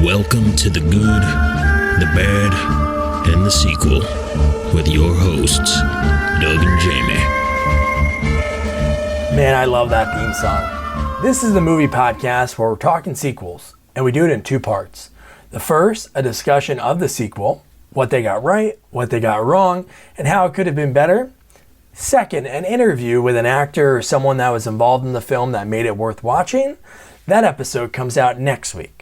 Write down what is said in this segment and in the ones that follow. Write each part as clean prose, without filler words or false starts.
Welcome to the good, the bad, and the sequel with your hosts, Doug and Jamie. Man, I love that theme song. This is the movie podcast where we're talking sequels, and we do it in two parts. The first, a discussion of the sequel, what they got right, what they got wrong, and how it could have been better. Second, an interview with an actor or someone that was involved in the film that made it worth watching. That episode comes out next week.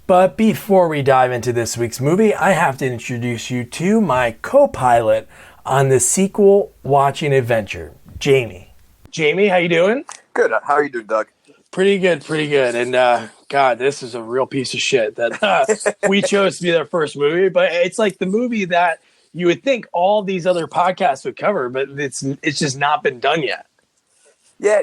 But before we dive into this week's movie, I have to introduce you to my co-pilot on this sequel watching adventure, Jamie. Jamie, how you doing? Good. How are you doing, Doug? Pretty good. And God, this is a real piece of shit that we chose to be their first movie. But it's like the movie that you would think all these other podcasts would cover, but it's just not been done yet. Yeah,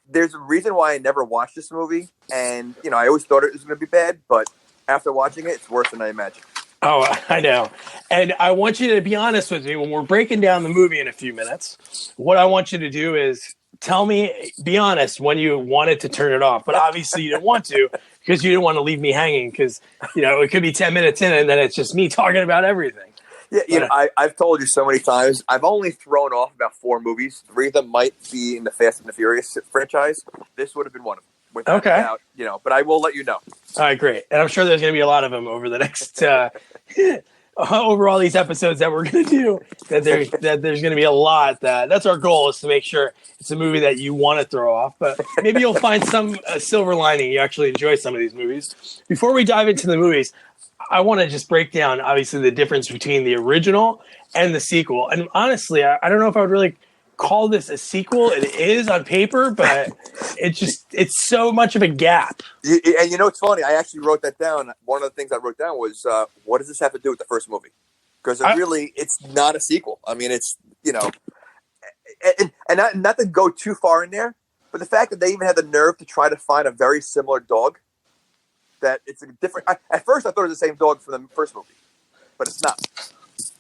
there's a reason why I never watched this movie, and I always thought it was going to be bad, but after watching it, it's worse than I imagined. Oh, I know. And I want you to be honest with me when we're breaking down the movie in a few minutes. What I want you to do is tell me, be honest, when you wanted to turn it off. But obviously you didn't want to because you didn't want to leave me hanging because, it could be 10 minutes in and then it's just me talking about everything. Yeah, I've told you so many times, I've only thrown off about 4 movies. 3 of them might be in the Fast and the Furious franchise. This would have been one of them. Without doubt, but I will let you know. All right, great. And I'm sure there's going to be a lot of them over the next, over all these episodes that we're going to do, that there's going to be a lot. That's our goal, is to make sure it's a movie that you want to throw off. But maybe you'll find some silver lining. You actually enjoy some of these movies. Before we dive into the movies, I want to just break down, obviously, the difference between the original and the sequel. And honestly, I don't know if I would really call this a sequel. It is on paper, but it's so much of a gap. And it's funny. I actually wrote that down. One of the things I wrote down was, what does this have to do with the first movie? Because it's not a sequel. I mean, it's, and not to go too far in there, but the fact that they even had the nerve to try to find a very similar dog, that it's a different. At first, I thought it was the same dog from the first movie, but it's not.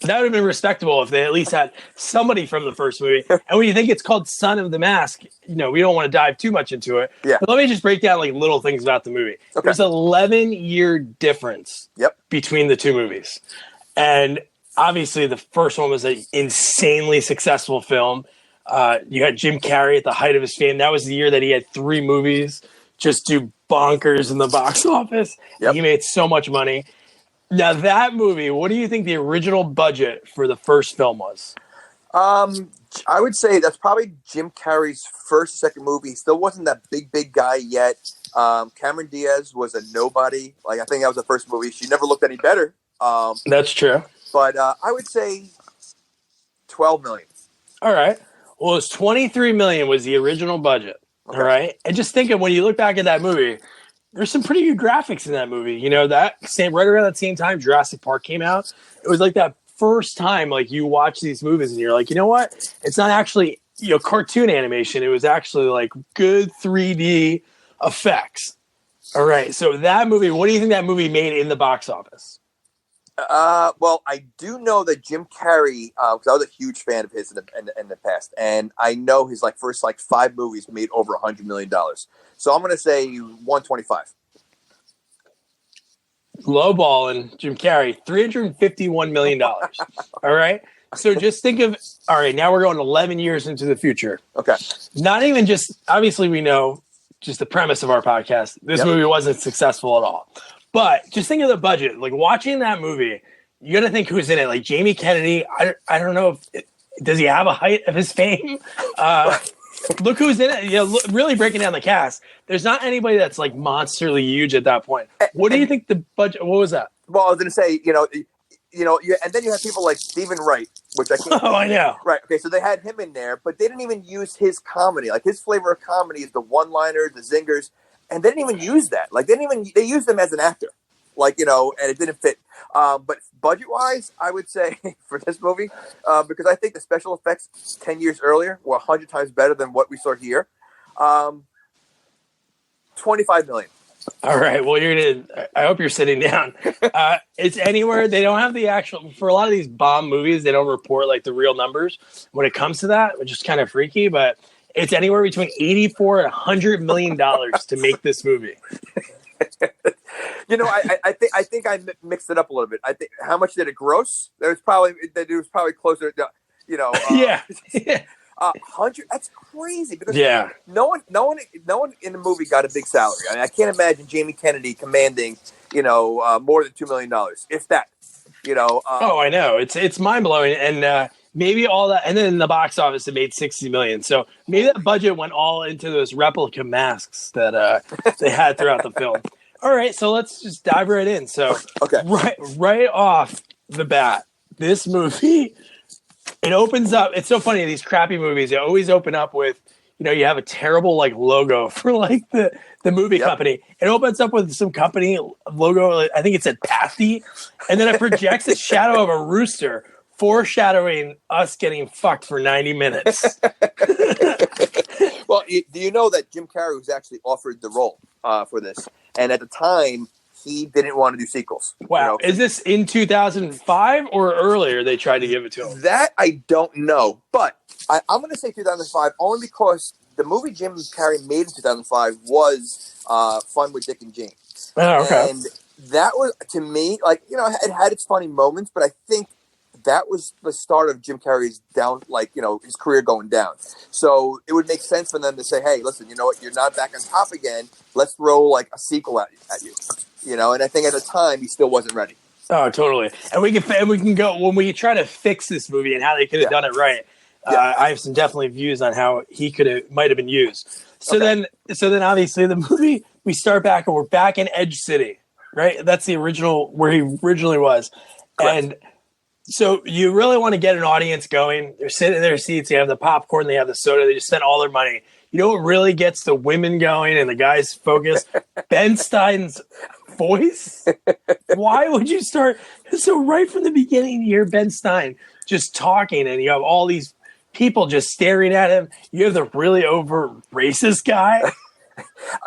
That would have been respectable if they at least had somebody from the first movie. And when you think it's called Son of the Mask, we don't want to dive too much into it. Yeah. But let me just break down like little things about the movie. Okay. There's an 11-year difference between the two movies. And obviously the first one was an insanely successful film. You had Jim Carrey at the height of his fame. That was the year that he had 3 movies just do bonkers in the box office. Yep. He made so much money. Now, that movie, what do you think the original budget for the first film was? I would say that's probably Jim Carrey's second movie. He still wasn't that big guy yet. Cameron Diaz was a nobody. I think that was the first movie. She never looked any better. That's true. But I would say $12 million. All right. Well, it's $23 million was the original budget. Okay. All right. And just think of when you look back at that movie, there's some pretty good graphics in that movie. Right around that same time Jurassic Park came out, it was like that first time you watch these movies and you're like, you know what? It's not actually cartoon animation. It was actually like good 3D effects. All right. So that movie, what do you think that movie made in the box office? Well, I do know that Jim Carrey, because I was a huge fan of his in the past, and I know his first 5 movies made over $100 million. So I'm going to say 125. Lowballing Jim Carrey, $351 million. All right. So just think of, all right, now we're going 11 years into the future. Okay. Not even just, obviously we know just the premise of our podcast. This movie wasn't successful at all. But just think of the budget. Watching that movie, you got to think who's in it. Jamie Kennedy, I don't know does he have a height of his fame? Look who's in it. Really breaking down the cast. There's not anybody that's monsterly huge at that point. What do you think the budget? What was that? Well, I was going to say, and then you have people like Stephen Wright, which I can't. Oh, I know. Right. Okay. So they had him in there, but they didn't even use his comedy. His flavor of comedy is the one-liners, the zingers. And they didn't even use that. They used them as an actor. And it didn't fit. But budget-wise, I would say for this movie, because I think the special effects 10 years earlier were 100 times better than what we saw here. $25 million. All right. Well, I hope you're sitting down. It's anywhere. They don't have the actual, for a lot of these bomb movies, they don't report the real numbers when it comes to that, which is kind of freaky, but it's anywhere between $84 and $100 million to make this movie. I think I mixed it up a little bit. I think how much did it gross? It was probably closer to, Yeah. Yeah. 100. That's crazy because Yeah. no one in the movie got a big salary. I mean, I can't imagine Jamie Kennedy commanding, more than $2 million, if that. Oh, I know. It's mind blowing, and maybe all that, and then in the box office it made 60 million. So maybe that budget went all into those replica masks that they had throughout the film. All right, so let's just dive right in. So Okay. right off the bat, this movie, it opens up. It's so funny, these crappy movies, they always open up with, you have a terrible like logo for like the movie company. It opens up with some company logo. I think it said Pathy, and then it projects a shadow of a rooster, foreshadowing us getting fucked for 90 minutes. Well, do you know that Jim Carrey was actually offered the role for this, and at the time he didn't want to do sequels. Wow, is this in 2005 or earlier? They tried to give it to him. That I don't know, but I'm going to say 2005 only because the movie Jim Carrey made in 2005 was Fun with Dick and Jane. Oh, okay. And that was, to me, like, it had its funny moments, but I think that was the start of Jim Carrey's his career going down. So it would make sense for them to say, hey, listen, you know what? You're not back on top again. Let's throw like a sequel at you. And I think at the time he still wasn't ready. Oh, totally. And we can go when we try to fix this movie and how they could have done it right. I have some definitely views on how he might have been used. So then obviously the movie, we start back and we're back in Edge City, right? That's the original where he originally was. Correct. And so you really want to get an audience going. They're sitting in their seats. They have the popcorn. They have the soda. They just spent all their money. You know what really gets the women going and the guys focused? Ben Stein's voice. Why would you start? So right from the beginning, you hear Ben Stein just talking, and you have all these people just staring at him. You have the really over racist guy.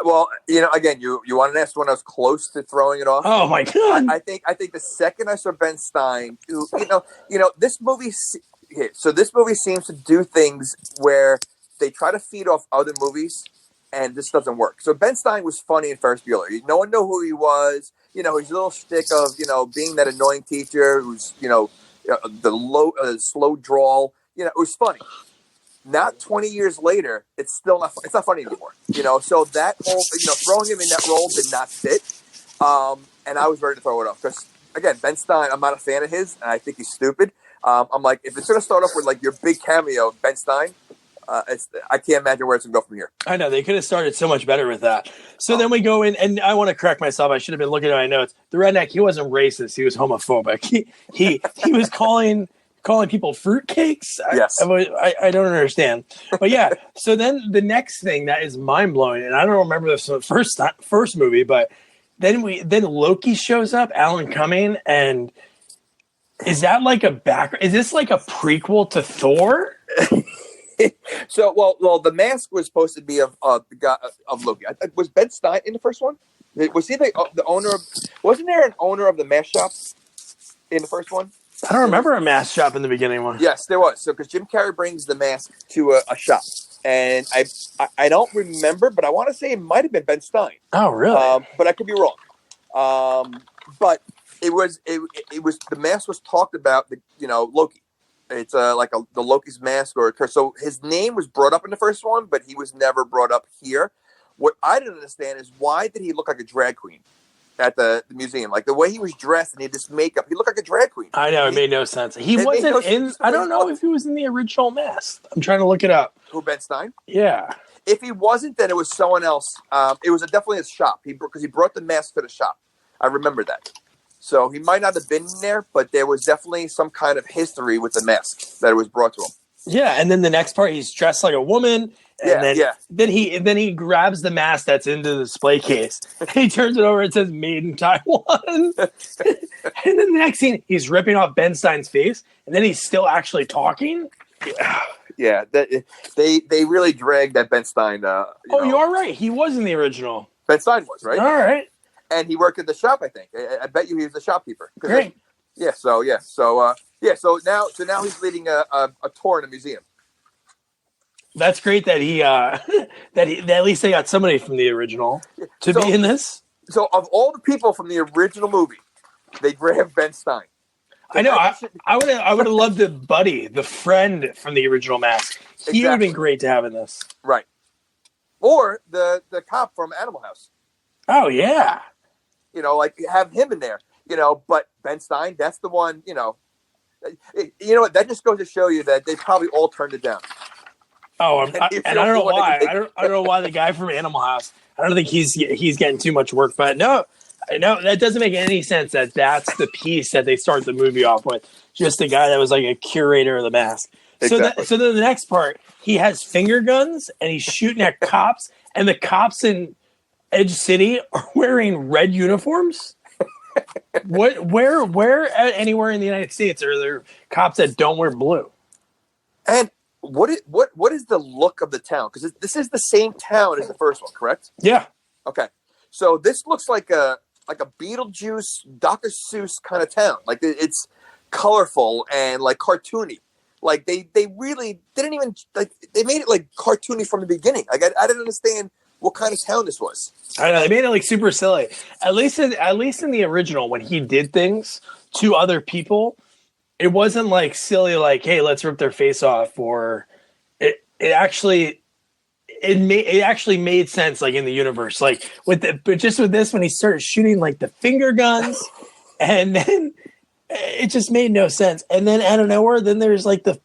Well, again, you want to ask when I was close to throwing it off? Oh my god! I think the second I saw Ben Stein, this movie. So this movie seems to do things where they try to feed off other movies, and this doesn't work. So Ben Stein was funny in Ferris Bueller. No one knew who he was. His little shtick of being that annoying teacher who's the slow drawl. It was funny. Not 20 years later, it's still not. It's not funny anymore. So that whole throwing him in that role did not fit. And I was ready to throw it off because again, Ben Stein, I'm not a fan of his, and I think he's stupid. I'm like, if it's going to start off with like your big cameo of Ben Stein, I can't imagine where it's going to go from here. I know, they could have started so much better with that. So then we go in, and I want to correct myself. I should have been looking at my notes. The redneck, he wasn't racist. He was homophobic. He was calling people fruitcakes. Yes. I don't understand. But yeah, so then the next thing that is mind blowing, and I don't remember this from the first movie, but then Loki shows up, Alan Cumming, and is that like is this like a prequel to Thor? So, well, the mask was supposed to be of the guy of Loki. Was Ben Stein in the first one? Was he the owner of? Wasn't there an owner of the mask shop in the first one? I don't remember a mask shop in the beginning one. Yes, there was. So, because Jim Carrey brings the mask to a shop, and I don't remember, but I want to say it might have been Ben Stein. Oh, really? But I could be wrong. But it was the mask was talked about. Loki. It's the Loki's mask or a curse. So his name was brought up in the first one, but he was never brought up here. What I didn't understand is why did he look like a drag queen at the museum? Like the way he was dressed and he had this makeup, he looked like a drag queen. I know, it made no sense. He wasn't in. I don't know if he was in the original mask. I'm trying to look it up. Who, Ben Stein? Yeah. If he wasn't, then it was someone else. It was definitely a shop. Because he brought the mask to the shop. I remember that. So he might not have been in there, but there was definitely some kind of history with the mask that was brought to him. Yeah, and then the next part, he's dressed like a woman, and then he grabs the mask that's in the display case, and he turns it over and says "Made in Taiwan." And then the next scene, he's ripping off Ben Stein's face, and then he's still actually talking. Yeah, they really dragged that Ben Stein. You are right. He was in the original. Ben Stein was, right? All right. And he worked at the shop, I think. I bet you he was the shopkeeper. Great. So now he's leading a tour in a museum. That's great that he that at least they got somebody from the original to be in this. So of all the people from the original movie, they grabbed Ben Stein. I know. I would have loved the buddy, the friend from the original Mask. He would have been great to have in this. Right. Or the cop from Animal House. Oh, yeah. Like have him in there. But Ben Stein, that's the one. You know what? That just goes to show you that they probably all turned it down. Oh, and I don't know why. I don't know why the guy from Animal House. I don't think he's getting too much work. But no, that doesn't make any sense. That's the piece that they start the movie off with. Just the guy that was like a curator of the Mask. Exactly. So then the next part, he has finger guns and he's shooting at cops, and the cops in Edge City are wearing red uniforms. Where anywhere in the United States are there cops that don't wear blue? And what is the look of the town? Because this is the same town as the first one, correct? Yeah. Okay. So this looks like a Beetlejuice, Dr. Seuss kind of town. Like it's colorful and like cartoony. Like they really didn't even like they made it like cartoony from the beginning. Like I didn't understand what kind of town this was. I know they made it like super silly. At least in the original, when he did things to other people, it wasn't like silly, like, hey, let's rip their face off, or it actually made sense, like in the universe. Like but just with this, when he started shooting like the finger guns, and then it just made no sense. And then out of nowhere, then there's like the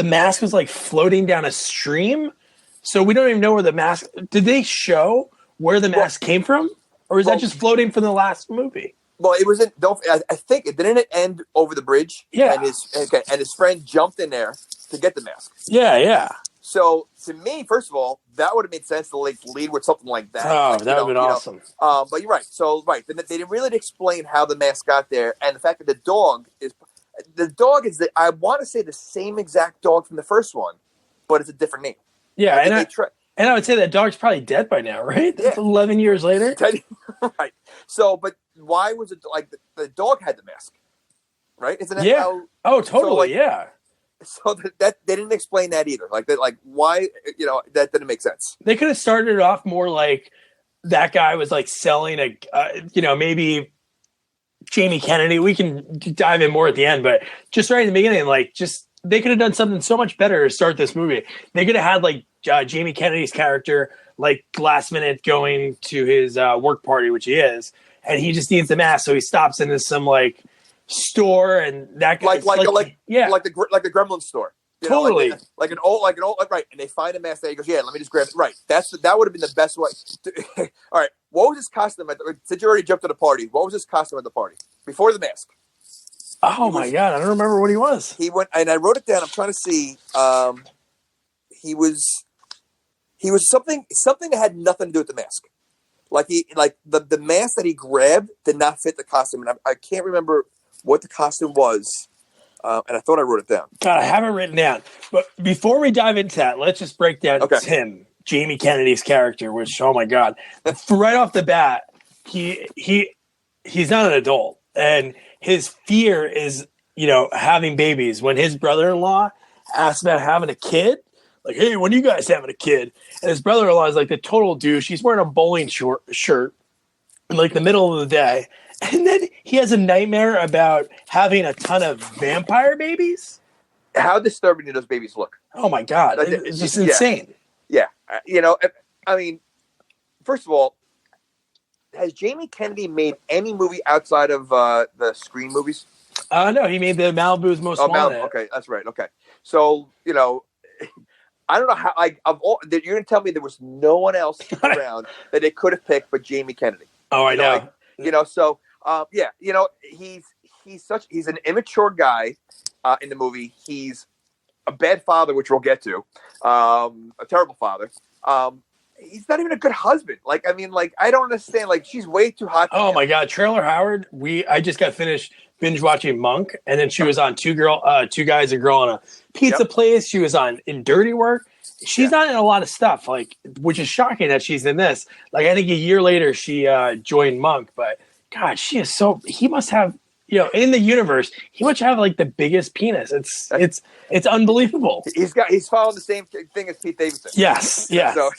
mask was like floating down a stream. So we don't even know where the mask. Did they show where the mask came from, or is that just floating from the last movie? Well, it wasn't. I think it didn't end over the bridge. Yeah, and his friend jumped in there to get the mask. Yeah. So to me, first of all, that would have made sense to like lead with something like that. Oh, like, that would have been awesome. But you're right. So they didn't really explain how the mask got there, and the fact that the dog is I want to say the same exact dog from the first one, but it's a different name. Yeah, and I would say that dog's probably dead by now, right? That's 11 years later. Right. So, but why was it like the dog had the mask, right? Isn't that how? Oh, totally. Yeah. So that they didn't explain that either. Like that, like why? That didn't make sense. They could have started it off more like that guy was like selling maybe Jamie Kennedy. We can dive in more at the end, but just right in the beginning, they could have done something so much better to start this movie. They could have had like Jamie Kennedy's character, like last minute going to his work party, which he is, and he just needs the mask, so he stops into some like store, and that like the Gremlin store. Totally, like an old right, and they find a mask there. He goes, "Yeah, let me just grab it." Right, that would have been the best way. All right, what was his costume since you already jumped to the party? What was his costume at the party before the mask? Oh my God, I don't remember what he was. He went, and I wrote it down. I'm trying to see. He was something that had nothing to do with the mask. Like the mask that he grabbed did not fit the costume, and I can't remember what the costume was. And I thought I wrote it down. God, I have it written down. But before we dive into that, let's just break down Tim, Jamie Kennedy's character, which, oh my God. Right off the bat, he's not an adult. And his fear is, having babies. When his brother-in-law asks about having a kid, like, hey, when are you guys having a kid? And his brother-in-law is like the total douche. He's wearing a bowling shirt in like the middle of the day. And then he has a nightmare about having a ton of vampire babies. How disturbing do those babies look? Oh my God. It's just insane. Yeah. I mean, first of all, has Jamie Kennedy made any movie outside of the Scream movies? No, he made the Malibu's Most Wanted. Okay, that's right. Okay. So, I don't know how, you're going to tell me there was no one else around that they could have picked but Jamie Kennedy. Oh, I know. He's an immature guy in the movie. He's a bad father, which we'll get to, a terrible father. He's not even a good husband. I don't understand. Like, she's way too hot. Oh my God, Trailer Howard. I just got finished binge watching Monk, and then she was on Two Guys, a Girl, on a Pizza Place. She was in Dirty Work. She's not in a lot of stuff, which is shocking that she's in this. Like, I think a year later she joined Monk, but God, she is he must have in the universe, he must have like the biggest penis. It's unbelievable. He's following the same thing as Pete Davidson. Yes. So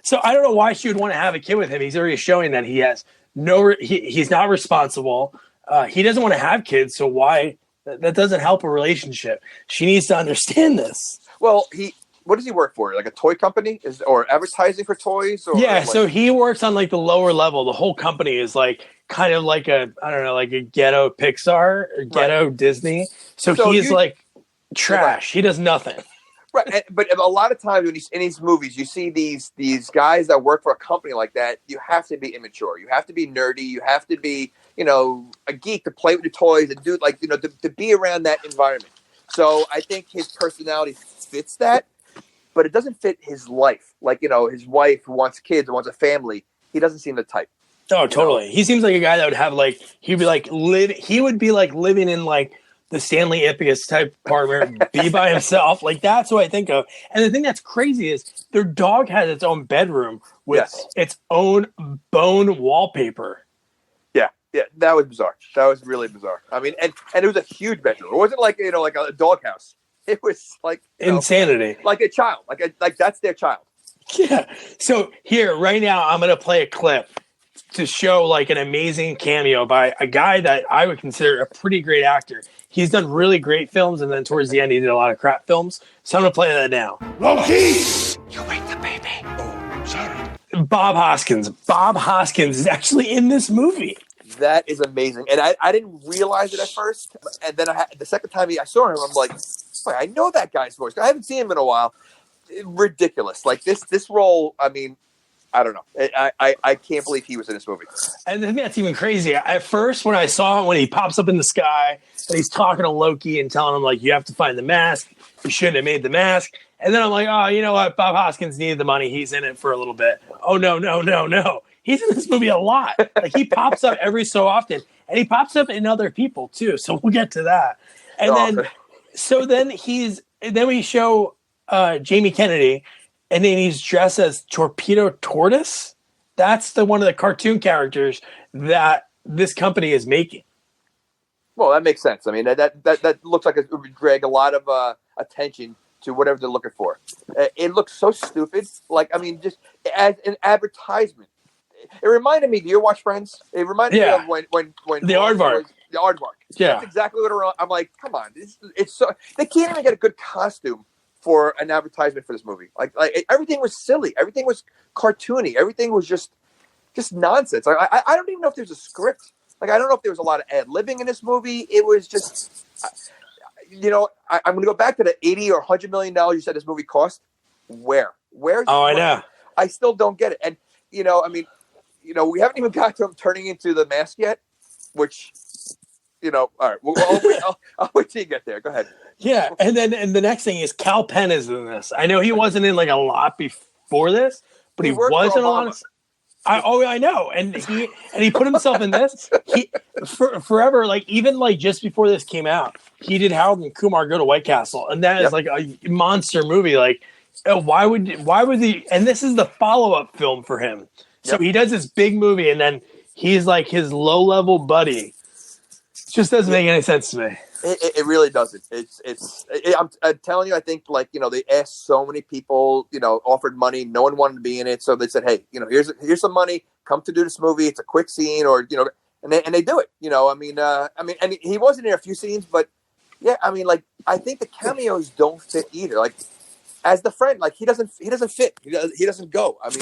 So I don't know why she would want to have a kid with him. He's already showing that he has he's not responsible. He doesn't want to have kids. So why? That doesn't help a relationship. She needs to understand this. well, what does he work for? Like a toy company or advertising for toys? Or Yeah, so he works on like the lower level. The whole company is like kind of like a ghetto Pixar or ghetto Disney. So he's like trash. He does nothing. Right, but a lot of times when in these movies, you see these guys that work for a company like that. You have to be immature. You have to be nerdy. You have to be a geek to play with your toys and do to be around that environment. So I think his personality fits that. But it doesn't fit his life. Like, his wife who wants kids and wants a family, he doesn't seem the type. Oh, totally. He seems like a guy that would have like, he would be like living in like the Stanley Ipkiss type apartment, be by himself. Like that's what I think of. And the thing that's crazy is their dog has its own bedroom with its own bone wallpaper. Yeah, that was bizarre. That was really bizarre. I mean, and it was a huge bedroom. It wasn't like, like a doghouse. It was like insanity, like a child, like that's their child. Yeah. So here, right now, I'm going to play a clip to show like an amazing cameo by a guy that I would consider a pretty great actor. He's done really great films, and then towards the end, he did a lot of crap films. So I'm going to play that now. Loki! You wake the baby. Oh, sorry. Bob Hoskins. Bob Hoskins is actually in this movie. That is amazing, and I didn't realize it at first, and then the second time I saw him, I'm like, I know that guy's voice. I haven't seen him in a while. Ridiculous. Like this role, I mean, I don't know. I can't believe he was in this movie. And I think that's even crazier. At first, when I saw him, when he pops up in the sky and he's talking to Loki and telling him, like, you have to find the mask. You shouldn't have made the mask. And then I'm like, oh, you know what? Bob Hoskins needed the money. He's in it for a little bit. Oh, no. He's in this movie a lot. Like, he pops up every so often. And he pops up in other people, too. So we'll get to that. And then we show Jamie Kennedy, and then he's dressed as Torpedo Tortoise. That's one of the cartoon characters that this company is making. Well, that makes sense. I mean, that looks like it would drag a lot of attention to whatever they're looking for. It looks so stupid. Like, I mean, just as an advertisement. It reminded me. Do you watch Friends? It reminded me of when the Aardvark. The Aardvark. Yeah, that's exactly what I'm like. Come on, it's so they can't even get a good costume for an advertisement for this movie. Like everything was silly. Everything was cartoony. Everything was just nonsense. Like, I don't even know if there's a script. Like, I don't know if there was a lot of ad-libbing in this movie. It was just, I'm going to go back to the $80 or $100 million you said this movie cost. Where's I know. I still don't get it. And, I mean, we haven't even got to him turning into the mask yet, which, all right. I'll wait till you get there. Go ahead. Yeah, and the next thing is Cal Penn is in this. I know he wasn't in like a lot before this, but he was in a lot of. I know, and he put himself in this. He forever, like even like just before this came out, he did Harold and Kumar Go to White Castle, and that is like a monster movie. Like, why would he? And this is the follow-up film for him. So he does this big movie, and then he's like his low-level buddy. It just doesn't make any sense to me. It really doesn't. I'm telling you, I think they asked so many people, offered money. No one wanted to be in it. So they said, hey, here's some money. Come to do this movie. It's a quick scene and they do it, and he was in there a few scenes, but yeah, I mean, like, I think the cameos don't fit either. Like as the friend, like he doesn't fit. He doesn't go. I mean,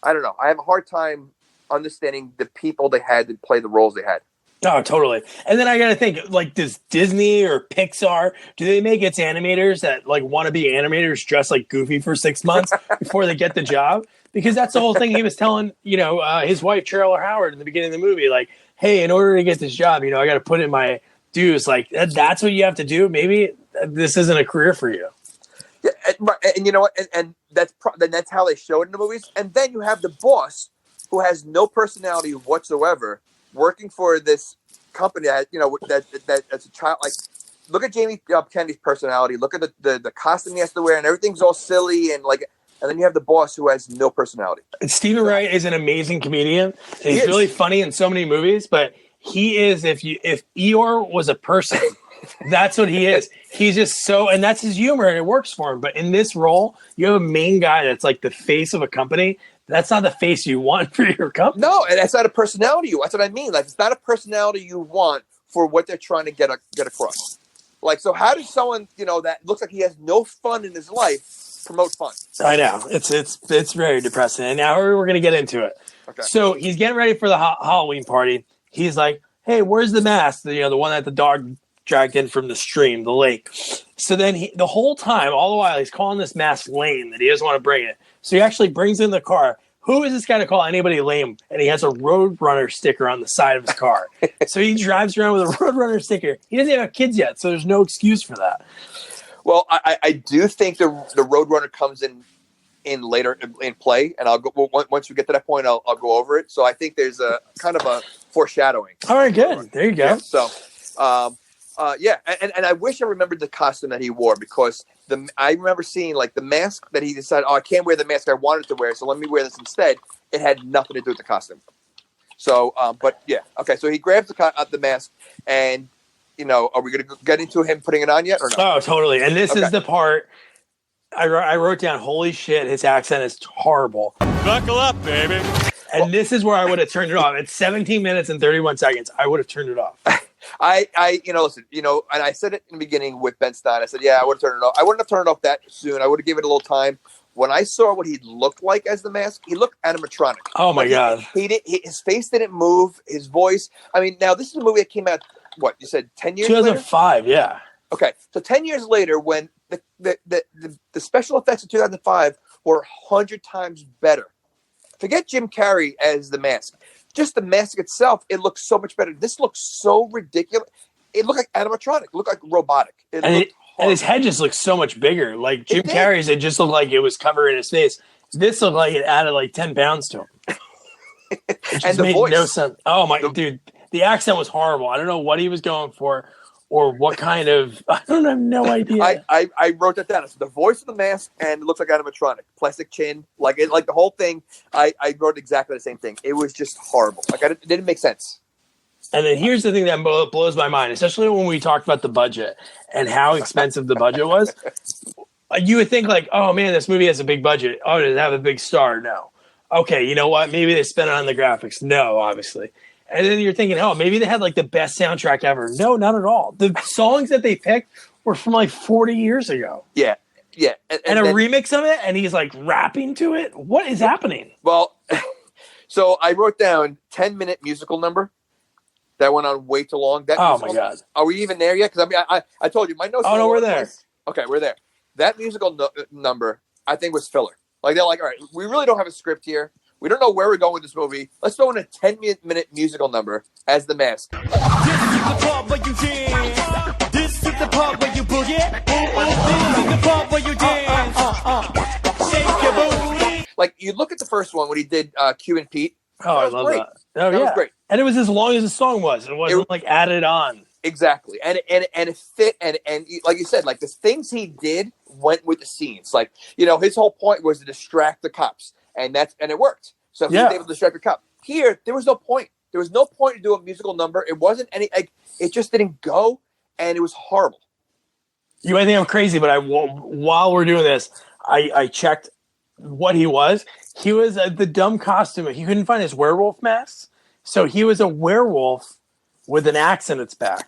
I don't know. I have a hard time understanding the people they had to play the roles they had. Oh, totally. And then I got to think, like, does Disney or Pixar, do they make its animators that, like, want to be animators dressed like Goofy for 6 months before they get the job? Because that's the whole thing he was telling, his wife, Cheryl Howard, in the beginning of the movie. Like, hey, in order to get this job, I got to put in my dues. Like, that's what you have to do? Maybe this isn't a career for you. Yeah, and you know what? And that's how they show it in the movies. And then you have the boss who has no personality whatsoever, working for this company that's a child. Like, look at Jamie Kennedy's personality. Look at the costume he has to wear, and everything's all silly and then you have the boss who has no personality. Stephen Wright is an amazing comedian. He's really funny in so many movies, but he is if Eeyore was a person, that's what he is. He's just so, and that's his humor, and it works for him. But in this role, you have a main guy that's like the face of a company. That's not the face you want for your company. No, and that's not a personality you. That's what I mean. Like, it's not a personality you want for what they're trying to get across. Like, so how does someone, that looks like he has no fun in his life promote fun? I know. It's very depressing. And now we're going to get into it. Okay. So he's getting ready for the Halloween party. He's like, hey, where's the mask? The one that the dog dragged in from the stream, the lake. So then the whole time, all the while, he's calling this mask lame, that he doesn't want to bring it. So he actually brings in the car. Who is this guy to call anybody lame? And he has a Roadrunner sticker on the side of his car. So he drives around with a Roadrunner sticker. He doesn't even have kids yet, so there's no excuse for that. Well, I do think the Roadrunner comes in later in play, and I'll go once we get to that point. I'll go over it. So I think there's a kind of a foreshadowing. All right, good. There you go. Yeah, so, and I wish I remembered the costume that he wore, because I remember seeing like the mask that he decided, I can't wear the mask I wanted to wear, so let me wear this instead. It had nothing to do with the costume. So, but yeah, okay. So he grabs the mask, and are we going to get into him putting it on yet or no? Oh, totally. And this is the part I wrote down. Holy shit, his accent is horrible. Buckle up, baby. And this is where I would have turned it off. At 17 minutes and 31 seconds, I would have turned it off. Listen, and I said it in the beginning with Ben Stein. I said, yeah, I would have turned it off. I wouldn't have turned it off that soon. I would have given it a little time. When I saw what he looked like as the mask, he looked animatronic. Oh my God. His face didn't move, his voice. I mean, now this is a movie that came out, what, you said 10 years 2005, later? yeah. Okay, so 10 years later, when the special effects of 2005 were 100 times better. Forget Jim Carrey as the mask. Just the mask itself, it looks so much better. This looks so ridiculous. It looked like animatronic. It looked like robotic. And his head just looks so much bigger. Like Jim Carrey's, it just looked like it was covering his face. This looked like it added like 10 pounds to him. It just and the made voice. No sense. Oh my, dude, the accent was horrible. I don't know what he was going for or what kind of, I have no idea. I wrote that down. It's the voice of the mask, and it looks like animatronic. Plastic chin, like the whole thing. I wrote exactly the same thing. It was just horrible. Like it didn't make sense. And then here's the thing that blows my mind, especially when we talked about the budget and how expensive the budget was. You would think like, oh man, this movie has a big budget. Oh, does it have a big star? No. Okay, you know what? Maybe they spent it on the graphics. No, obviously. And then you're thinking, oh, maybe they had like the best soundtrack ever. No, not at all. The songs that they picked were from like 40 years ago. Yeah, yeah. And a remix of it, and he's like rapping to it. What is happening? Well, so I wrote down 10-minute musical number. That went on way too long. Oh my God! Are we even there yet? Because I told you my notes. Oh no, we're there. Okay, we're there. That musical number, I think, was filler. Like they're like, all right, we really don't have a script here. We don't know where we're going with this movie. Let's throw in a 10-minute musical number as the mask. This is the part where you dance. This is the part where you boogie. This is the part where you dance. Shake your booty. Like you look at the first one when he did Q and Pete. Oh, I love that. Oh, that was great. And it was as long as the song was. It wasn't like added on. Exactly. And it fit. And like you said, like the things he did went with the scenes. Like, his whole point was to distract the cops. And it worked. So he was able to distract the cop. Here, there was no point. There was no point to do a musical number. It wasn't it just didn't go. And it was horrible. You might think I'm crazy, but while we're doing this, I checked what he was. He was the dumb costume. He couldn't find his werewolf mask, so he was a werewolf with an axe in its back.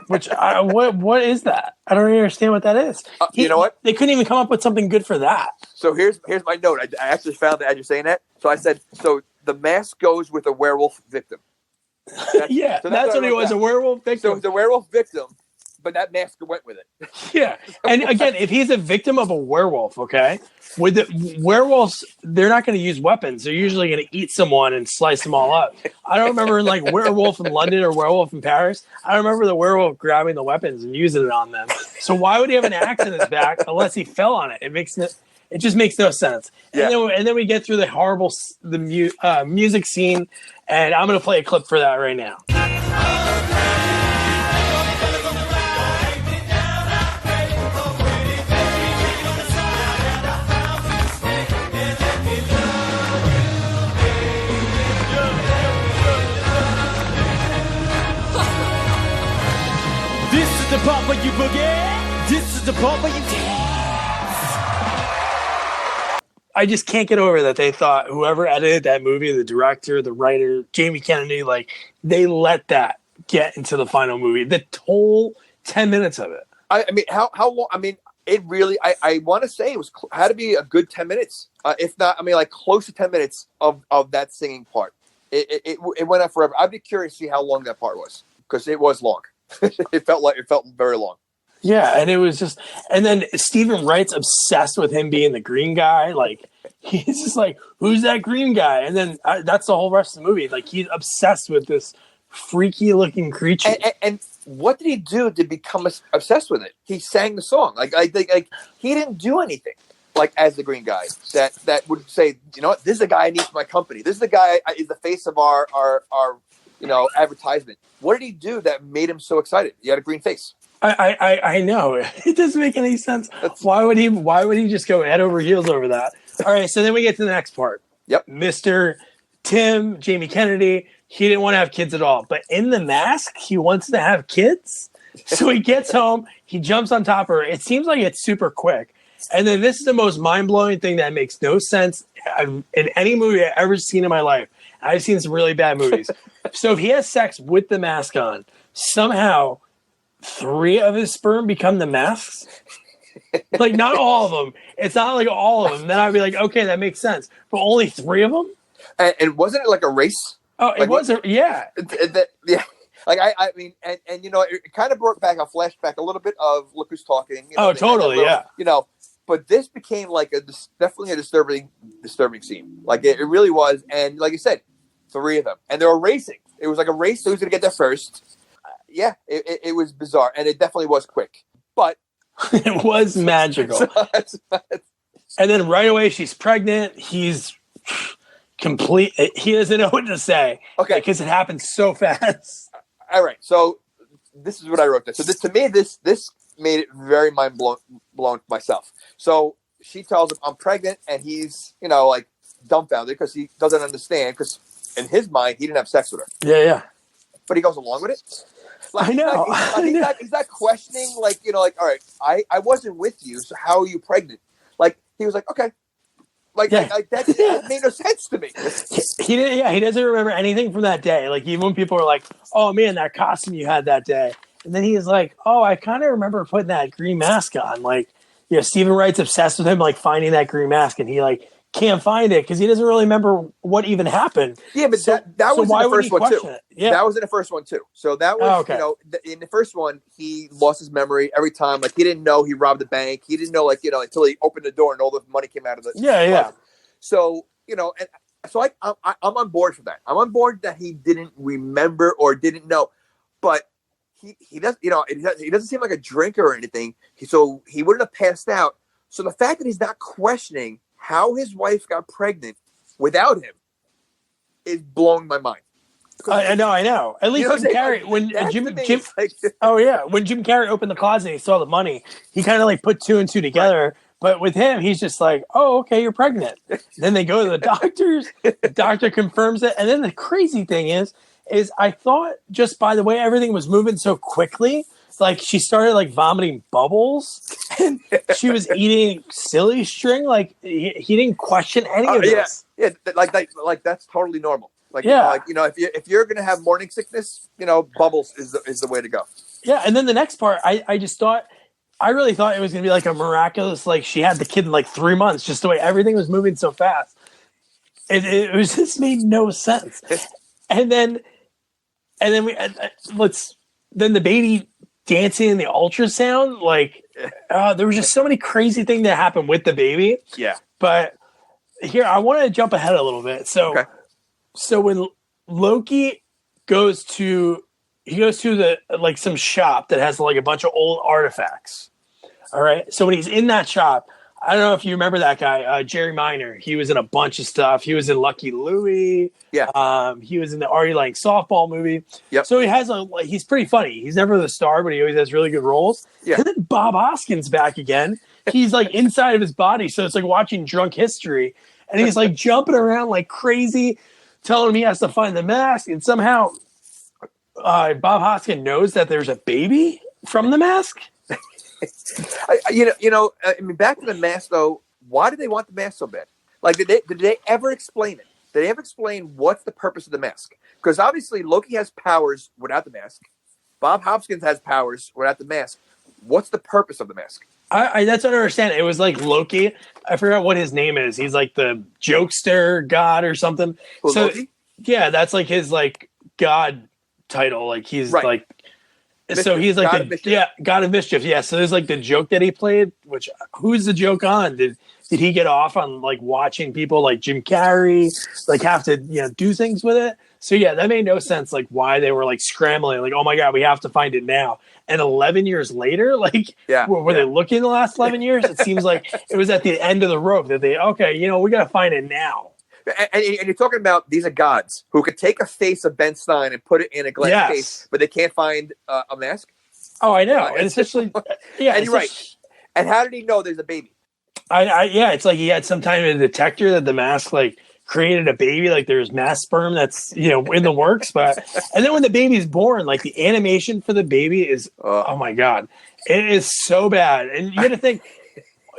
Which what is that? I don't understand what that is. You know what? They couldn't even come up with something good for that. So here's my note. I actually found that as you're saying that. So I said, so the mask goes with a werewolf victim. That's what he was, a werewolf victim. So the werewolf victim. But that mask went with it. Yeah. And again, if he's a victim of a werewolf, okay, with the werewolves, they're not going to use weapons. They're usually going to eat someone and slice them all up. I don't remember like Werewolf in London or Werewolf in Paris. I remember the werewolf grabbing the weapons and using it on them. So why would he have an axe in his back unless he fell on it? It just makes no sense. Yeah. And then we get through the horrible music scene, and I'm going to play a clip for that right now. you boogie. This is the part where you dance. I just can't get over that they thought whoever edited that movie, the director, the writer, Jamie Kennedy, like they let that get into the final movie. The whole 10 minutes of it. I mean, how long? I mean, it really. I want to say it was had to be a good 10 minutes, if not. I mean, like close to 10 minutes of that singing part. It went on forever. I'd be curious to see how long that part was because it was long. it felt very long. Yeah, and it was just, and then Stephen Wright's obsessed with him being the green guy. Like, he's just like, who's that green guy? And then that's the whole rest of the movie. Like, he's obsessed with this freaky looking creature. And what did he do to become obsessed with it? He sang the song. Like he didn't do anything. Like as the green guy that would say, you know what, this is the guy I need for my company. This is the guy is the face of our advertisement. What did he do that made him so excited? He had a green face. I know. It doesn't make any sense. Why would he just go head over heels over that? All right, so then we get to the next part. Yep. Mr. Tim, Jamie Kennedy, he didn't want to have kids at all. But in The Mask, he wants to have kids. So he gets home, he jumps on top of her. It seems like it's super quick. And then this is the most mind-blowing thing that makes no sense in any movie I've ever seen in my life. I've seen some really bad movies. So if he has sex with the mask on, somehow 3 of his sperm become the masks? Like, not all of them. It's not like all of them. Then I'd be like, okay, that makes sense. But only 3 of them? And wasn't it like a race? Oh, it was yeah. Yeah. Like, I mean, and you know, it kind of brought back a flashback a little bit of Look Who's Talking. You know, totally, yeah. You know, but this became like definitely a disturbing scene. Like, it really was. And like you said, 3 of them. And they were racing. It was like a race. So who's going to get there first? Yeah, it was bizarre. And it definitely was quick. But it was magical. And then right away, she's pregnant. He's complete. He doesn't know what to say. Okay. Because it happened so fast. All right. So this is what I wrote there. So to me, this made it very mind blown myself. So she tells him, I'm pregnant. And he's, you know, like dumbfounded because he doesn't understand. Because in his mind, he didn't have sex with her. Yeah. But he goes along with it. Like, I know. He's not questioning, like, you know, like, all right, I wasn't with you, so how are you pregnant? Like, he was like, okay. Like that made no sense to me. He doesn't remember anything from that day. Like, even when people were like, oh, man, that costume you had that day. And then he's like, oh, I kind of remember putting that green mask on. Like, you know, Stephen Wright's obsessed with him, like, finding that green mask. And he, like, can't find it because he doesn't really remember what even happened. Yeah, but that was in the first one too. Yeah, that was in the first one too. So that was you know, in the first one he lost his memory every time. Like, he didn't know he robbed a bank. He didn't know, like, you know, until he opened the door and all the money came out of the closet. So, you know, and so I'm on board for that. I'm on board that he didn't remember or didn't know, but he does, you know, he doesn't seem like a drinker or anything. So he wouldn't have passed out. So the fact that he's not questioning how his wife got pregnant without him is blowing my mind. I know. At least Jim Carrey, when Jim Carrey opened the closet and he saw the money, he kind of like put 2 and 2 together. Right. But with him, he's just like, oh, okay, you're pregnant. Then they go to the doctors. The doctor confirms it. And then the crazy thing is I thought just by the way everything was moving so quickly, like she started like vomiting bubbles and she was eating silly string. Like he didn't question any of this. Yeah. Like that's totally normal. Like, yeah. You know, if you're going to have morning sickness, you know, bubbles is the way to go. Yeah. And then the next part, I really thought it was going to be like a miraculous, like she had the kid in like 3 months, just the way everything was moving so fast. It was just made no sense. And then the baby dancing in the ultrasound, like there was just so many crazy things that happened with the baby. Yeah. But here, I want to jump ahead a little bit. So when Loki goes to the like some shop that has like a bunch of old artifacts. All right. So when he's in that shop, I don't know if you remember that guy, Jerry Minor. He was in a bunch of stuff. He was in Lucky Louie. Yeah. He was in the Artie Lang softball movie. Yep. So he's pretty funny. He's never the star, but he always has really good roles. Yeah. And then Bob Hoskins back again. He's like inside of his body. So it's like watching Drunk History. And he's like jumping around like crazy, telling him he has to find the mask. And somehow Bob Hoskins knows that there's a baby from the mask. I mean, back to the mask though. Why did they want the mask so bad? Like, did they ever explain it? Did they ever explain what's the purpose of the mask? Because obviously Loki has powers without the mask. Bob Hopkins has powers without the mask. What's the purpose of the mask? I that's what I understand. It was like Loki. I forgot what his name is. He's like the jokester god or something. Well, so Loki? yeah, that's like his like god title. Like he's Right. like Mischief. so he's like God of mischief. god of mischief. Yeah. So there's like the joke that he played. Which who's the joke on? Did he get off on like watching people like Jim Carrey like have to do things with it? So yeah, that made no sense. Like why they were like scrambling. Like oh my god, we have to find it now. And 11 years later, like, were they looking the last 11 years? It seems like it was at the end of the rope that they, we got to find it now. And you're talking about these are gods who could take a face of Ben Stein and put it in a glass case, but they can't find a mask. Oh, I know. And essentially, and you're right. And how did he know there's a baby? It's like he had some kind of detector that the mask like created a baby, like there's mass sperm that's in the works. But and then when the baby's born, like the animation for the baby is oh my god, it is so bad. And you got to think,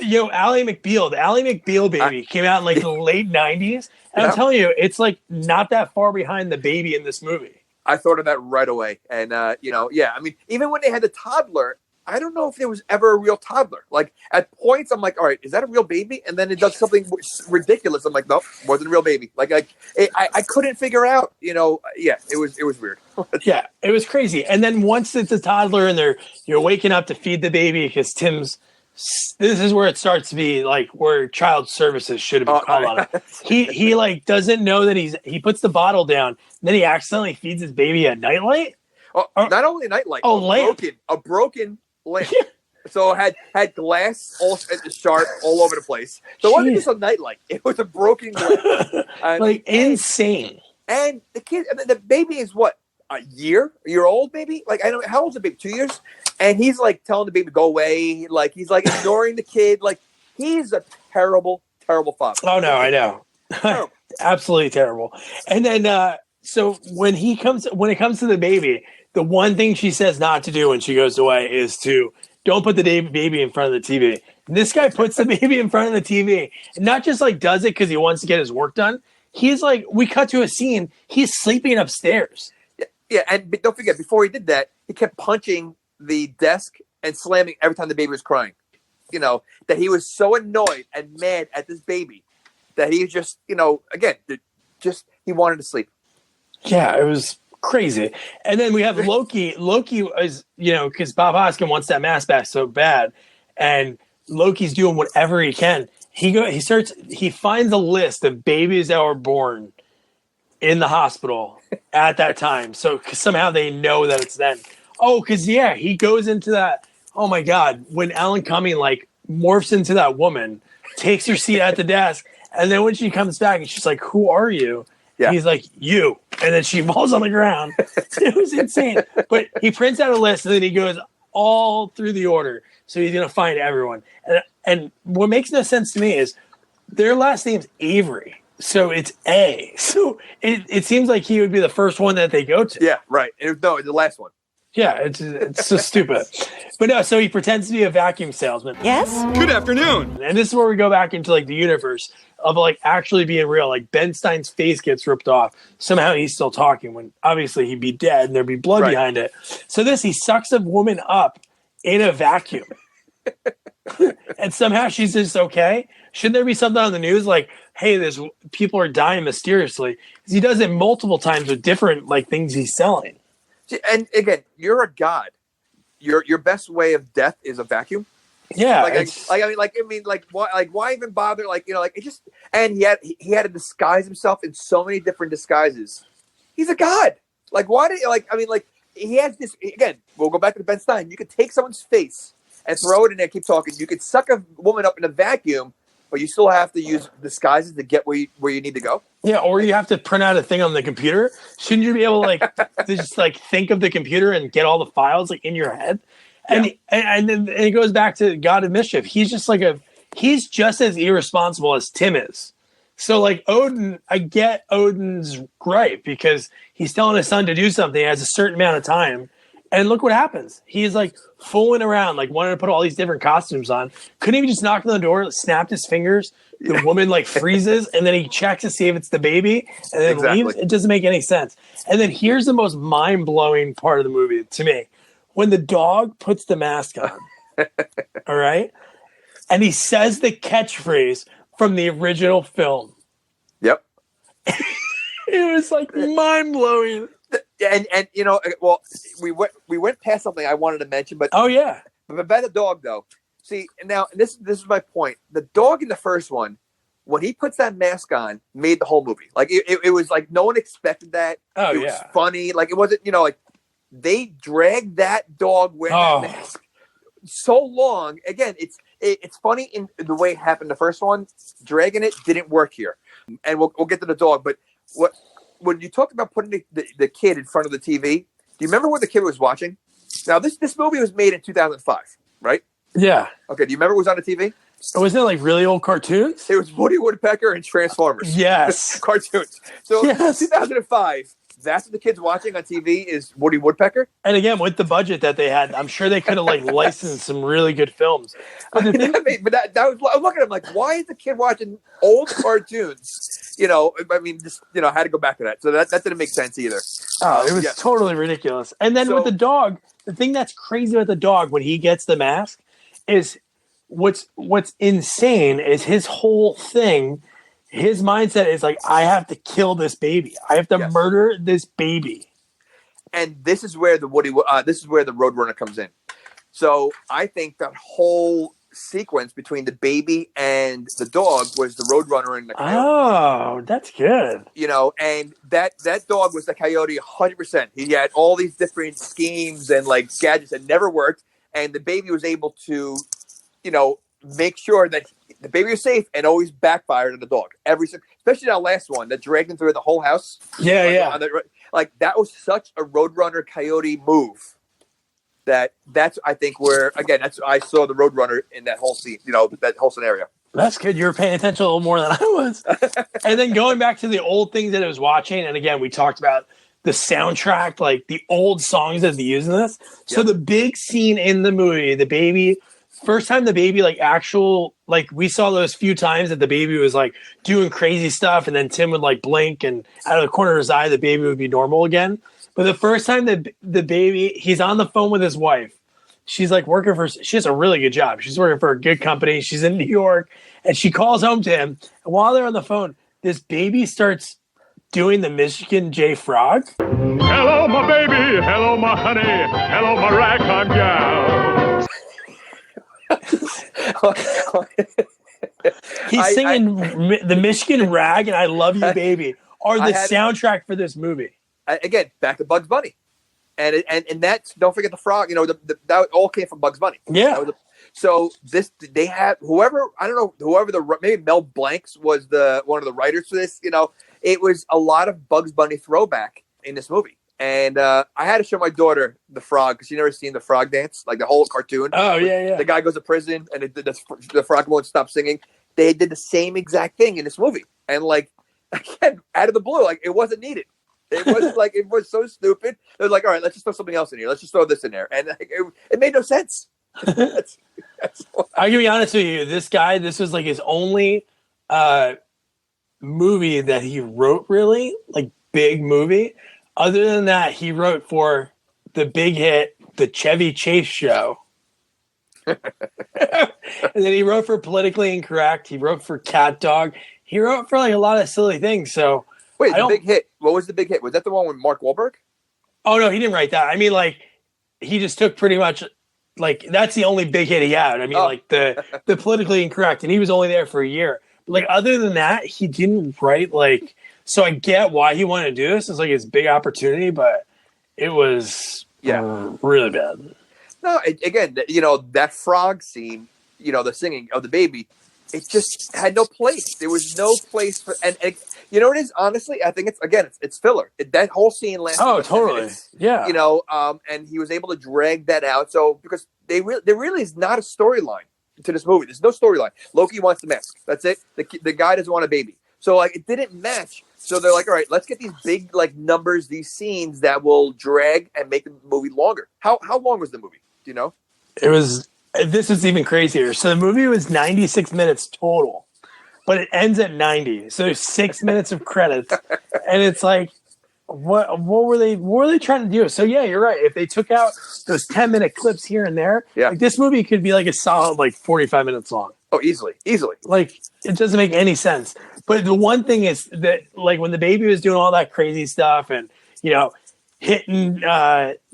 Ally McBeal, the Ally McBeal baby came out in like the late '90s, and I'm telling you, it's like not that far behind the baby in this movie. I thought of that right away, and I mean, even when they had the toddler. I don't know if there was ever a real toddler. Like at points, I'm like, all right, is that a real baby? And then it does something ridiculous. I'm like, nope, wasn't a real baby. Like I couldn't figure out. It was weird. Yeah, it was crazy. And then once it's a toddler and you're waking up to feed the baby because Tim's. This is where it starts to be like where child services should have been called on it. He like doesn't know that he puts the bottle down. Then he accidentally feeds his baby a nightlight. Not only a nightlight, a broken lamp. So it had glass all at the sharp all over the place. So it wasn't just a nightlight; it was a broken lamp. Insane. And the baby is what, a year old, maybe? Like I don't know, how old's the baby? 2 years? And he's like telling the baby to go away. Like he's like ignoring the kid. Like he's a terrible, terrible father. Oh no, I know. Terrible. Absolutely terrible. And then so when it comes to the baby, the one thing she says not to do when she goes away is to don't put the baby in front of the TV. And this guy puts the baby in front of the TV and not just like does it because he wants to get his work done. He's like, we cut to a scene. He's sleeping upstairs. Yeah. And don't forget, before he did that, he kept punching the desk and slamming every time the baby was crying. That he was so annoyed and mad at this baby that he just, again, he wanted to sleep. Yeah, it was crazy. And then we have Loki. Loki is, because Bob Hoskins wants that mask back so bad, and Loki's doing whatever he can. He finds a list of babies that were born in the hospital at that time. So somehow they know that it's them. Oh, because he goes into that. Oh my God, when Alan Cumming like morphs into that woman, takes her seat at the desk, and then when she comes back and she's like, "Who are you?" Yeah. He's like, "You," and then she falls on the ground. It was insane. But he prints out a list and then he goes all through the order. So he's gonna find everyone. And what makes no sense to me is their last name's Avery. So it's A. So it seems like he would be the first one that they go to. Yeah, right. No, the last one. Yeah, it's so stupid. But no, so he pretends to be a vacuum salesman. Yes? Good afternoon. And this is where we go back into like the universe of like actually being real. Like Ben Stein's face gets ripped off. Somehow he's still talking when obviously he'd be dead and there'd be blood behind it. So he sucks a woman up in a vacuum. And somehow she's just okay. Shouldn't there be something on the news like, hey, people are dying mysteriously? Because he does it multiple times with different like things he's selling. And again, you're a god. Your best way of death is a vacuum. Yeah, why even bother? It just. And yet he had to disguise himself in so many different disguises. He's a god. Like why did he has this again? We'll go back to Ben Stein. You could take someone's face and throw it in there. Keep talking. You could suck a woman up in a vacuum, but you still have to use disguises to get where you need to go. Yeah, or you have to print out a thing on the computer. Shouldn't you be able to to just think of the computer and get all the files in your head? And then it goes back to God of Mischief. He's just he's just as irresponsible as Tim is. So Odin, I get Odin's gripe because he's telling his son to do something. He has a certain amount of time, And look what happens. He's like fooling around, like wanting to put all these different costumes on. Couldn't even just knock on the door, snapped his fingers. The woman like freezes, and then he checks to see if it's the baby, and then leaves. It doesn't make any sense. And then here's the most mind blowing part of the movie to me: when the dog puts the mask on. All right, and he says the catchphrase from the original film. Yep. It was like mind blowing. And you know, well, we went past something I wanted to mention, but oh yeah, but about the dog though. See, now this is my point. The dog in the first one, when he puts that mask on, made the whole movie. Like it was like no one expected that. Oh it was funny. Like it wasn't, you know, like they dragged that dog wearing that mask so long. Again, it's funny in the way it happened the first one. Dragging it didn't work here, and we'll get to the dog. But when you talk about putting the kid in front of the TV, do you remember what the kid was watching? Now this movie was made in 2005, right? Yeah. Okay. Do you remember what was on the TV? Wasn't it like really old cartoons? It was Woody Woodpecker and Transformers. Yes. Cartoons. So 2005, that's what the kids watching on TV is Woody Woodpecker. And again, with the budget that they had, I'm sure they could have like licensed some really good films. But that was, I was looking at him like, why is the kid watching old cartoons? You know, I mean, just, you know, I had to go back to that. So that didn't make sense either. Oh, it was totally ridiculous. And then with the dog, the thing that's crazy about the dog when he gets the mask is what's insane is his whole thing. His mindset is like, I have to kill this baby. I have to murder this baby. And this is where the Roadrunner comes in. So I think that whole sequence between the baby and the dog was the Roadrunner and the coyote. Oh, that's good. You know, and that dog was the coyote 100%. He had all these different schemes and like gadgets that never worked. And the baby was able to, you know, make sure that the baby was safe and always backfired on the dog. Especially that last one that dragged him through the whole house. Yeah, like that was such a Roadrunner coyote move. That's I think where again I saw the Roadrunner in that whole scene, you know, that whole scenario. That's good. You were paying attention a little more than I was. And then going back to the old things that I was watching, and again, we talked about the soundtrack, like the old songs that they use in this. So the big scene in the movie, the baby, first time the baby, like we saw those few times that the baby was like doing crazy stuff, and then Tim would like blink, and out of the corner of his eye, the baby would be normal again. But the first time the baby, he's on the phone with his wife. She's like she has a really good job. She's working for a good company. She's in New York, and she calls home to him. And while they're on the phone, this baby starts doing the Michigan J Frog. Hello, my baby. Hello, my honey. Hello, my ragtime gal. He's singing the Michigan Rag and I Love You, Baby are the soundtrack for this movie. Again, back to Bugs Bunny. And that's, don't forget the frog, you know, that all came from Bugs Bunny. Yeah. So they had maybe Mel Blancs was one of the writers for this, you know, it was a lot of Bugs Bunny throwback in this movie. And I had to show my daughter the frog because she never seen the frog dance, like the whole cartoon. Oh, yeah. The guy goes to prison and the frog won't stop singing. They did the same exact thing in this movie. And like, again, out of the blue, like it wasn't needed. It was like, it was so stupid. It was like, all right, let's just throw something else in here. Let's just throw this in there. And like, it made no sense. I'm gonna be honest with you. This was like his only movie that he wrote, really, like big movie. Other than that, he wrote for the big hit, The Chevy Chase Show. And then he wrote for Politically Incorrect. He wrote for Cat Dog. He wrote for like a lot of silly things. So wait, the big hit. What was the big hit? Was that the one with Mark Wahlberg? Oh no, he didn't write that. I mean, like he just took pretty much like that's the only big hit he had. I mean, like the Politically Incorrect, and he was only there for a year. But like other than that, he didn't write like. So I get why he wanted to do this. It's like his big opportunity, but it was really bad. No, again, you know, that frog scene, you know, the singing of the baby, it just had no place. There was no place for, and you know what it is? Honestly, I think it's filler. That whole scene lasted. Oh, totally. Minutes, yeah. You know, and he was able to drag that out. So because there really is not a storyline to this movie. There's no storyline. Loki wants the mask. That's it. The guy doesn't want a baby. So like it didn't match. So they're like, all right, let's get these big like numbers, these scenes that will drag and make the movie longer. How long was the movie? Do you know? It was. This is even crazier. So the movie was 96 minutes total, but it ends at 90. So there's 6 minutes of credits, and it's like, what were they trying to do? So yeah, you're right. If they took out those 10-minute clips here and there, Yeah. like this movie could be like a solid like 45 minutes long. Oh, easily. Like it doesn't make any sense. But the one thing is that like when the baby was doing all that crazy stuff and hitting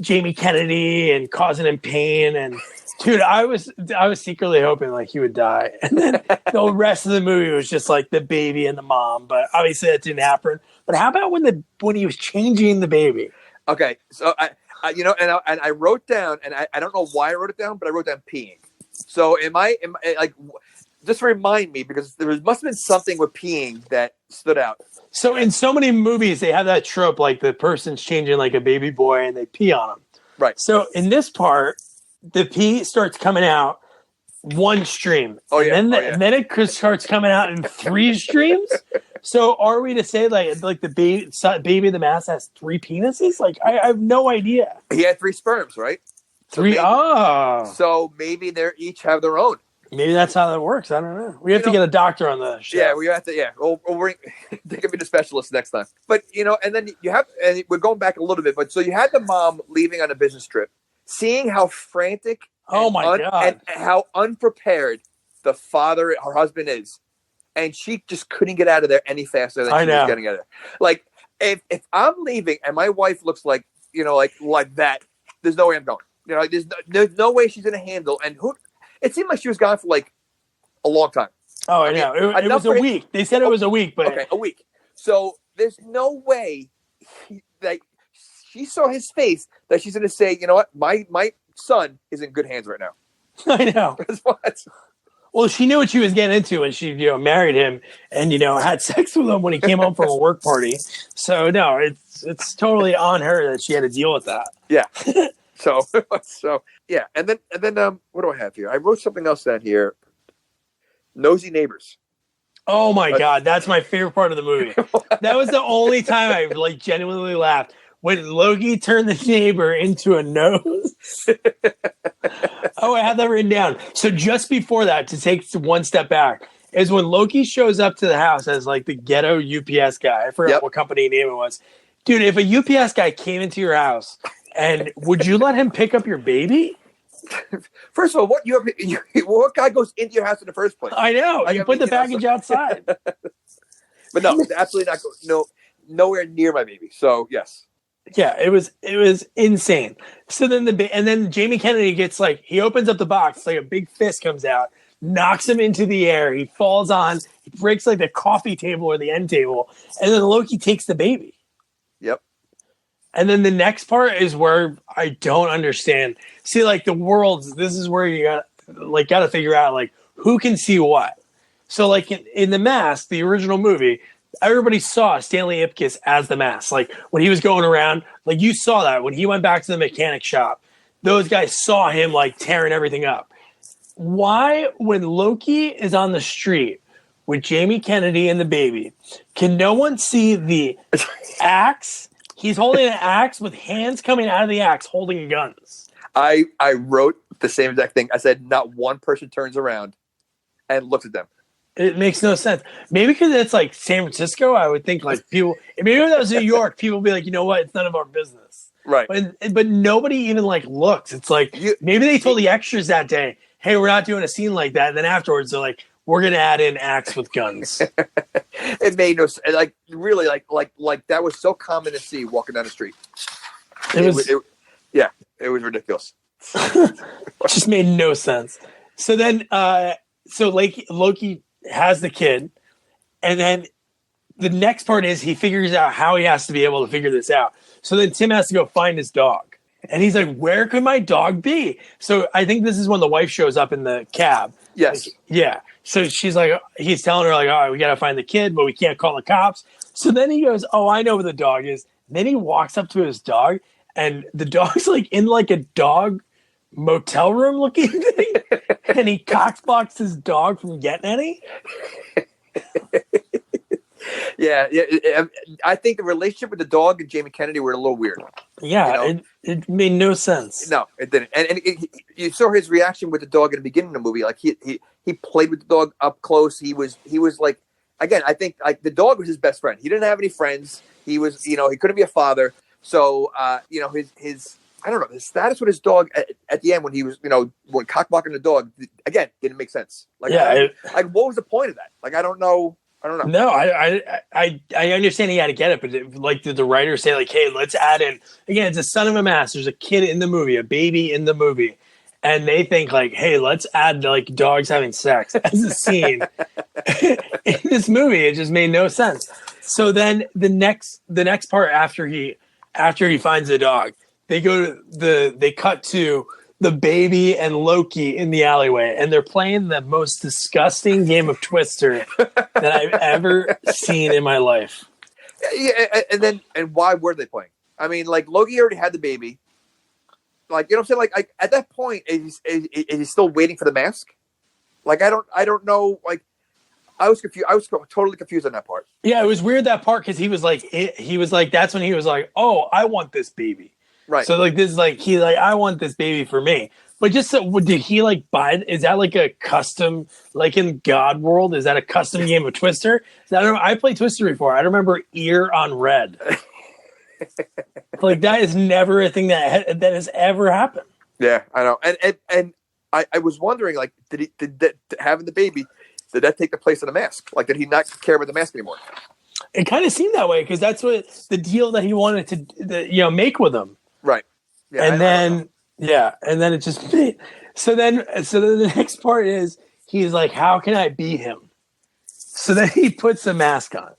Jamie Kennedy and causing him pain and dude, I was secretly hoping like he would die. And then the rest of the movie was just like the baby and the mom. But obviously that didn't happen. But how about when he was changing the baby? Okay, so I wrote down, and I don't know why I wrote it down, but I wrote down peeing. So am I like, just remind me, because there must have been something with peeing that stood out. So in so many movies, they have that trope, like the person's changing like a baby boy and they pee on him. Right. So in this part, the pee starts coming out one stream. Oh, yeah. And then it starts coming out in 3 streams. So are we to say like the baby in the mask has 3 penises? Like I have no idea. He had 3 sperms, right? 3. So maybe they each have their own. Maybe that's how that works. I don't know. We have to get a doctor on the show. Yeah, we have to. Yeah, we'll bring. They can be the specialist next time. But and then you have, and we're going back a little bit. But so you had the mom leaving on a business trip, seeing how frantic, God, and how unprepared the father, her husband, is, and she just couldn't get out of there any faster than she was getting out of there. Like if I'm leaving and my wife looks like like that, there's no way I'm going. There's no way she's gonna handle. And it seemed like she was gone for like a long time. Oh, I know. It was a week. They said it was a week, but okay, a week. So there's no way she saw his face that she's going to say, you know what, my son is in good hands right now. I know. What? Well, she knew what she was getting into when she married him and had sex with him when he came home from a work party. So no, it's totally on her that she had to deal with that. Yeah. So yeah, and then what do I have here? I wrote something else down here. Nosy neighbors. Oh my God, that's my favorite part of the movie. That was the only time I like genuinely laughed when Loki turned the neighbor into a nose. Oh, I have that written down. So just before that, to take one step back, is when Loki shows up to the house as like the ghetto UPS guy. I forgot what company name it was. Dude, if a UPS guy came into your house, and would you let him pick up your baby? First of all, what guy goes into your house in the first place? I know. You put the package outside. But no, absolutely not. No, nowhere near my baby. So yes. Yeah, it was insane. So then Jamie Kennedy gets he opens up the box, like a big fist comes out, knocks him into the air. He falls on, he breaks like the coffee table or the end table, and then Loki takes the baby. Yep. And then the next part is where I don't understand. See, like the worlds, this is where you got to figure out who can see what. So like in The Mask, the original movie, everybody saw Stanley Ipkiss as the Mask. Like when he was going around, you saw that when he went back to the mechanic shop, those guys saw him tearing everything up. Why, when Loki is on the street with Jamie Kennedy and the baby, can no one see the axe? He's holding an axe with hands coming out of the axe holding guns. I wrote the same exact thing. I said not one person turns around and looks at them. It makes no sense. Maybe because it's San Francisco, I would think people. Maybe if that was New York, people would be like, you know what, it's none of our business. Right. But nobody even looks. It's maybe they told the extras that day, hey, we're not doing a scene like that. And then afterwards, they're like, we're gonna add in axe with guns. It made no sense. Really, that was so common to see walking down the street. It was ridiculous. It just made no sense. So then, Loki has the kid, and then the next part is he figures out how he has to be able to figure this out. So then Tim has to go find his dog, and he's like, "Where could my dog be?" So I think this is when the wife shows up in the cab. Yes. Yeah. So he's telling her all right, we got to find the kid, but we can't call the cops. So then he goes, oh, I know where the dog is. And then he walks up to his dog, and the dog's in a dog motel room looking thing. And he cockblocks his dog from getting any. I think the relationship with the dog and Jamie Kennedy were a little weird. Yeah, You know? it made no sense. No, it didn't. And you saw his reaction with the dog in the beginning of the movie. Like he played with the dog up close. He was like, again, I think like the dog was his best friend. He didn't have any friends. He was, he couldn't be a father. So, his I don't know, his status with his dog at the end when he was, when cockblocking the dog, again, didn't make sense. Like, what was the point of that? Like, I don't know. No, I understand he had to get it, but like, did the writer say like, hey, let's add in, again, it's a son of a mask. There's a kid in the movie, a baby in the movie. And they think like, hey, let's add like dogs having sex as a scene in this movie. It just made no sense. So then the next part after he finds the dog, they cut to the baby and Loki in the alleyway, and they're playing the most disgusting game of Twister that I've ever seen in my life. Yeah, and why were they playing? I mean, like Loki already had the baby. Like, you know what I'm saying? Like at that point, is he still waiting for the mask? Like, I don't know. Like, I was confused. I was totally confused on that part. Yeah, it was weird, that part, because he was like, that's when he was like, oh, I want this baby. Right. So like this is like I want this baby for me. But just did he like buy it? Is that like a custom, like in God World? Is that a custom game of Twister? I played Twister before. I remember ear on red. Like that is never a thing that has ever happened. Yeah, I know. And I was wondering, like, did having the baby, did that take the place of the mask? Like, did he not care about the mask anymore? It kind of seemed that way because that's what the deal that he wanted to make with him. Right. Yeah, and then it just so then the next part is he's like, how can I be him? So then he puts the mask on.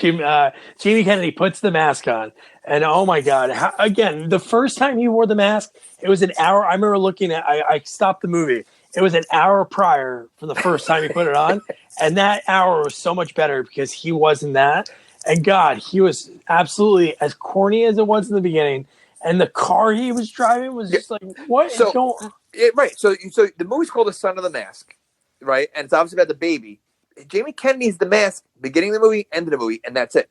Jamie Kennedy puts the mask on, and oh my God! Again, the first time he wore the mask, it was an hour. I remember looking at. I stopped the movie. It was an hour prior from the first time he put it on, and that hour was so much better because he wasn't that. And God, he was absolutely as corny as it was in the beginning. And the car he was driving was just like, what is going on? Right. So the movie's called The Son of the Mask, right? And it's obviously about the baby. Jamie Kennedy's the mask, beginning of the movie, end of the movie, and that's it.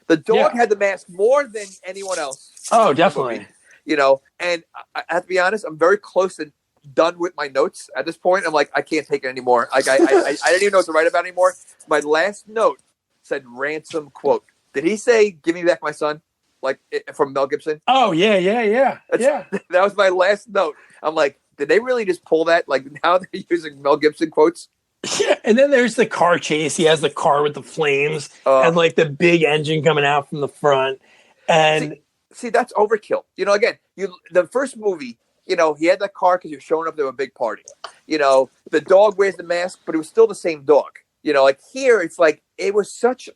The dog had the mask more than anyone else. Oh, definitely. And I have to be honest, I'm very close to done with my notes at this point. I'm like, I can't take it anymore. Like, I didn't even know what to write about anymore. My last note said ransom quote. Did he say, give me back my son? Like from Mel Gibson? Oh, yeah. That was my last note. I'm like, did they really just pull that? Like, now they're using Mel Gibson quotes? Yeah, and then there's the car chase. He has the car with the flames and like the big engine coming out from the front. And see that's overkill. Again, the first movie, he had that car because he was showing up to a big party. The dog wears the mask, but it was still the same dog. Like here, it's like it was such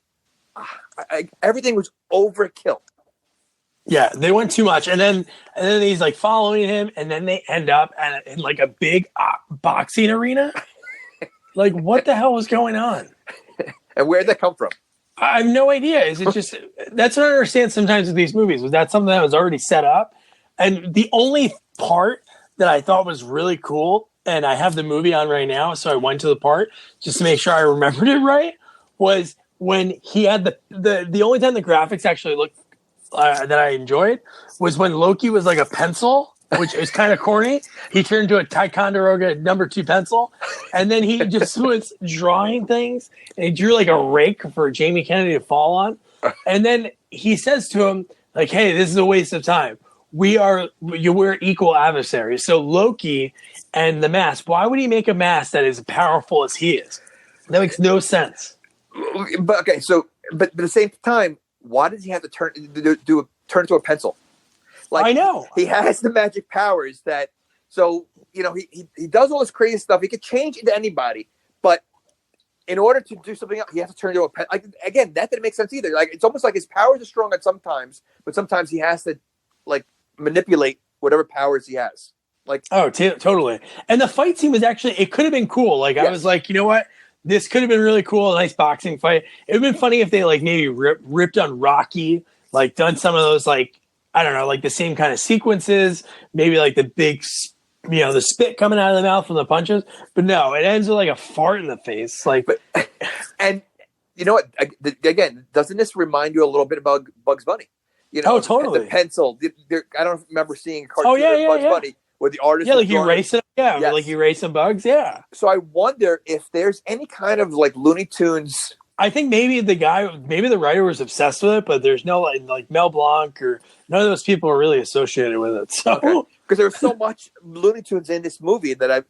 everything was overkill. Yeah, they went too much, and then he's like following him, and then they end up in like a big boxing arena. Like, what the hell was going on? And where did that come from? I have no idea. Is it just that's what I understand sometimes with these movies? Was that something that was already set up? And the only part that I thought was really cool, and I have the movie on right now, so I went to the part just to make sure I remembered it right, was when he had the only time the graphics actually looked that I enjoyed was when Loki was like a pencil, which is kind of corny. He turned into a Ticonderoga #2 pencil, and then he just was drawing things, and he drew like a rake for Jamie Kennedy to fall on. And then he says to him, like, hey, this is a waste of time. We're equal adversaries. So Loki and the mask, why would he make a mask that is as powerful as he is? That makes no sense. But okay, but at the same time, why does he have to turn into a pencil? Like, I know he has the magic powers that. So he does all this crazy stuff. He could change into anybody, but in order to do something else, he has to turn into a pencil. Like, again, that didn't make sense either. Like, it's almost like his powers are strong at sometimes, but sometimes he has to like manipulate whatever powers he has. Like, totally. And the fight scene was actually, it could have been cool. Like, I was like, you know what? This could have been really cool. A nice boxing fight. It would have been funny if they like maybe ripped on Rocky, like done some of those, like, I don't know, like the same kind of sequences, maybe like the big, the spit coming out of the mouth from the punches. But no, it ends with like a fart in the face. Like, and You know what? Again, doesn't this remind you a little bit about Bugs Bunny? You know, Oh, totally. The pencil. I don't remember seeing a cartoon of Bugs Bunny where the artist. Yeah, like you race it. Yeah, yes. Like you race some bugs. Yeah. So I wonder if there's any kind of like Looney Tunes. I think maybe the writer was obsessed with it, but there's no like Mel Blanc or none of those people are really associated with it. So. Okay. Because there was so much Looney Tunes in this movie that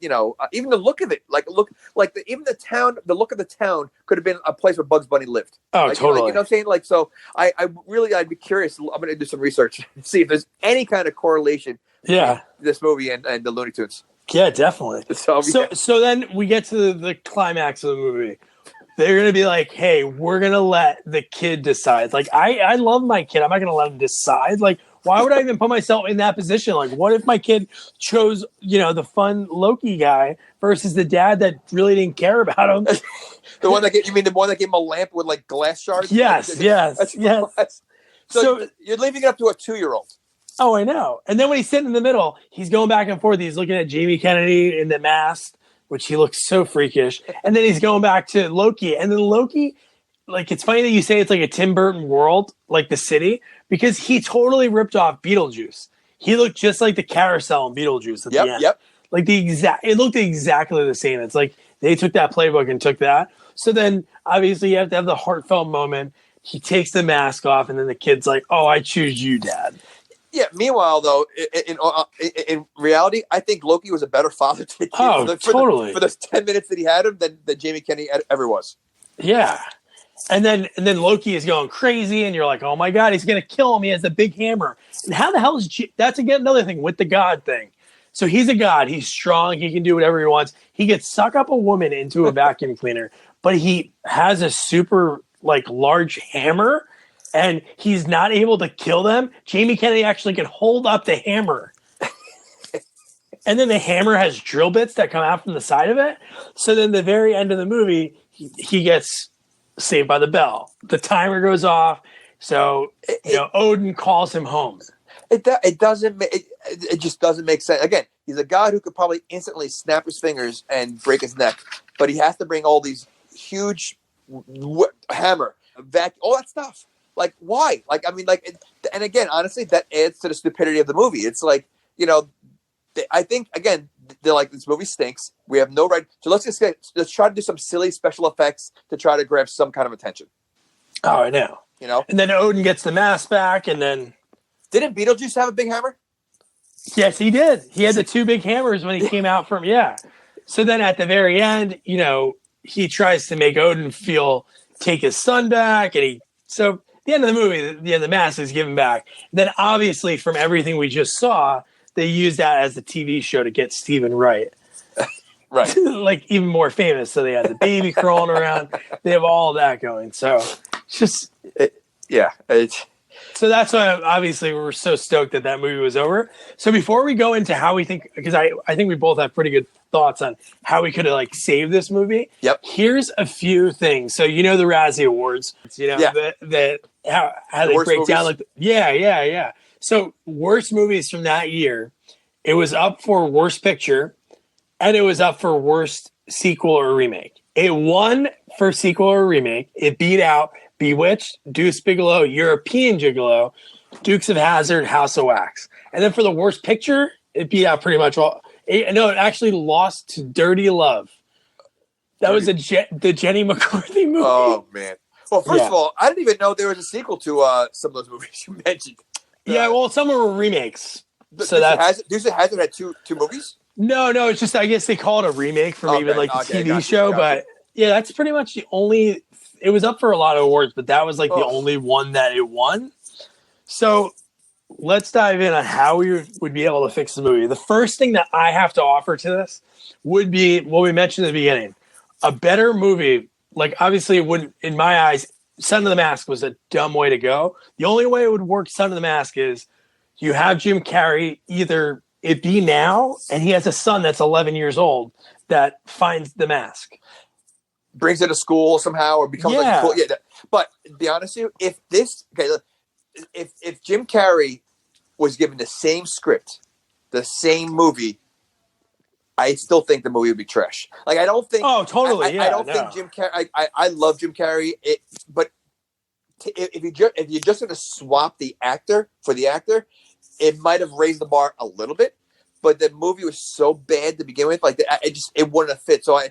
even the look of it, even the look of the town could have been a place where Bugs Bunny lived. Oh, totally. You know what I'm saying? Like, so I'd be curious. I'm going to do some research and see if there's any kind of correlation. Yeah. This movie and the Looney Tunes. Yeah, definitely. So then we get to the climax of the movie. They're going to be like, hey, we're going to let the kid decide. Like, I love my kid. I'm not going to let him decide. Like, why would I even put myself in that position? Like, what if my kid chose, the fun Loki guy versus the dad that really didn't care about him? The one that gave him a lamp with like glass shards? Yes. So you're leaving it up to a 2-year-old. Oh, I know. And then when he's sitting in the middle, he's going back and forth. He's looking at Jamie Kennedy in the mask, which he looks so freakish. And then he's going back to Loki. And then Loki, like, it's funny that you say it's like a Tim Burton world, like the city, because he totally ripped off Beetlejuice. He looked just like the carousel in Beetlejuice at the end. Yep. Like it looked exactly the same. It's like they took that playbook and took that. So then obviously you have to have the heartfelt moment. He takes the mask off and then the kid's like, oh, I choose you, Dad. Yeah. Meanwhile, though, in reality, I think Loki was a better father to the kid totally. for those 10 minutes that he had him than Jamie Kennedy ever was. Yeah. And then Loki is going crazy, and you're like, oh my God, he's going to kill him. He has a big hammer. And how the hell is that's again another thing with the God thing. So he's a God. He's strong. He can do whatever he wants. He could suck up a woman into a vacuum cleaner, but he has a super like large hammer, and he's not able to kill them. Jamie Kennedy actually can hold up the hammer. And then the hammer has drill bits that come out from the side of it. So then the very end of the movie, he gets Saved by the Bell. The timer goes off. So, Odin calls him home. It just doesn't make sense. Again, he's a god who could probably instantly snap his fingers and break his neck, but he has to bring all these huge hammer, all that stuff. Like, why? Like, I mean, like, and again, honestly, that adds to the stupidity of the movie. It's like, I think, again, they're like, this movie stinks. We have no right. So let's try to do some silly special effects to try to grab some kind of attention. Oh, I know. And then Odin gets the mask back, and then... Didn't Beetlejuice have a big hammer? Yes, he did. He had the 2 big hammers when he came out from... Yeah. So then at the very end, he tries to make Odin take his son back, and so at the end of the movie, the mask is given back. And then obviously from everything we just saw, they used that as the TV show to get Stephen Wright. Right. Like even more famous. So they had the baby crawling around. They have all of that going. So it's just... So that's why obviously we're so stoked that movie was over. So before we go into how we think, because I think we both have pretty good thoughts on how we could have like saved this movie. Yep. Here's a few things. So the Razzie Awards, how they break down like yeah. So worst movies from that year, it was up for worst picture, and it was up for worst sequel or remake. It won for sequel or remake. It beat out Bewitched, Deuce Bigelow, European Gigolo, Dukes of Hazzard, House of Wax. And then for the worst picture, it beat out pretty much all. It actually lost to Dirty Love. That was the Jenny McCarthy movie. Oh, man. Well, first of all, I didn't even know there was a sequel to some of those movies you mentioned. Yeah, well, some were remakes. So Deuce of Hazzard had two movies? No, it's just I guess they call it a remake from even like the TV show. But yeah, that's pretty much the only. It was up for a lot of awards, but that was like the only one that it won. So let's dive in on how we would be able to fix the movie. The first thing that I have to offer to this would be what we mentioned at the beginning: a better movie. Like obviously, it wouldn't, in my eyes, Son of the Mask was a dumb way to go. The only way it would work Son of the Mask is you have Jim Carrey either it be now, and he has a son that's 11 years old that finds the mask. Brings it to school somehow or becomes like cool. Yeah. But to be honest with you, if Jim Carrey was given the same script, the same movie, I still think the movie would be trash. Like I don't think. Oh, totally. I don't think Jim Carrey. I love Jim Carrey. But if you're just going to swap the actor for the actor, it might have raised the bar a little bit. But the movie was so bad to begin with, like it wouldn't have fit. So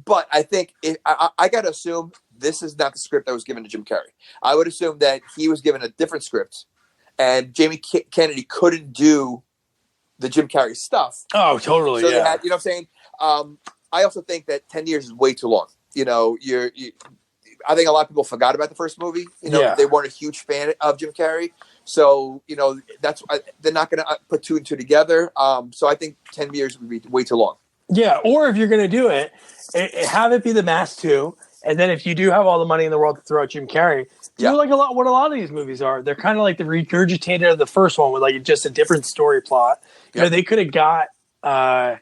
but I think I got to assume this is not the script that was given to Jim Carrey. I would assume that he was given a different script, and Jamie Kennedy couldn't do the Jim Carrey stuff. Oh, totally. So yeah. they had, you know what I'm saying? I also think that 10 years is way too long. You know, I think a lot of people forgot about the first movie. You know, they weren't a huge fan of Jim Carrey. So, you know, they're not going to put two and two together. So I think 10 years would be way too long. Yeah, or if you're going to do it, have it be The Mask 2, and then if you do have all the money in the world to throw at Jim Carrey, do like what a lot of these movies are. They're kind of like the regurgitated of the first one with like just a different story plot. You know, they could have got what's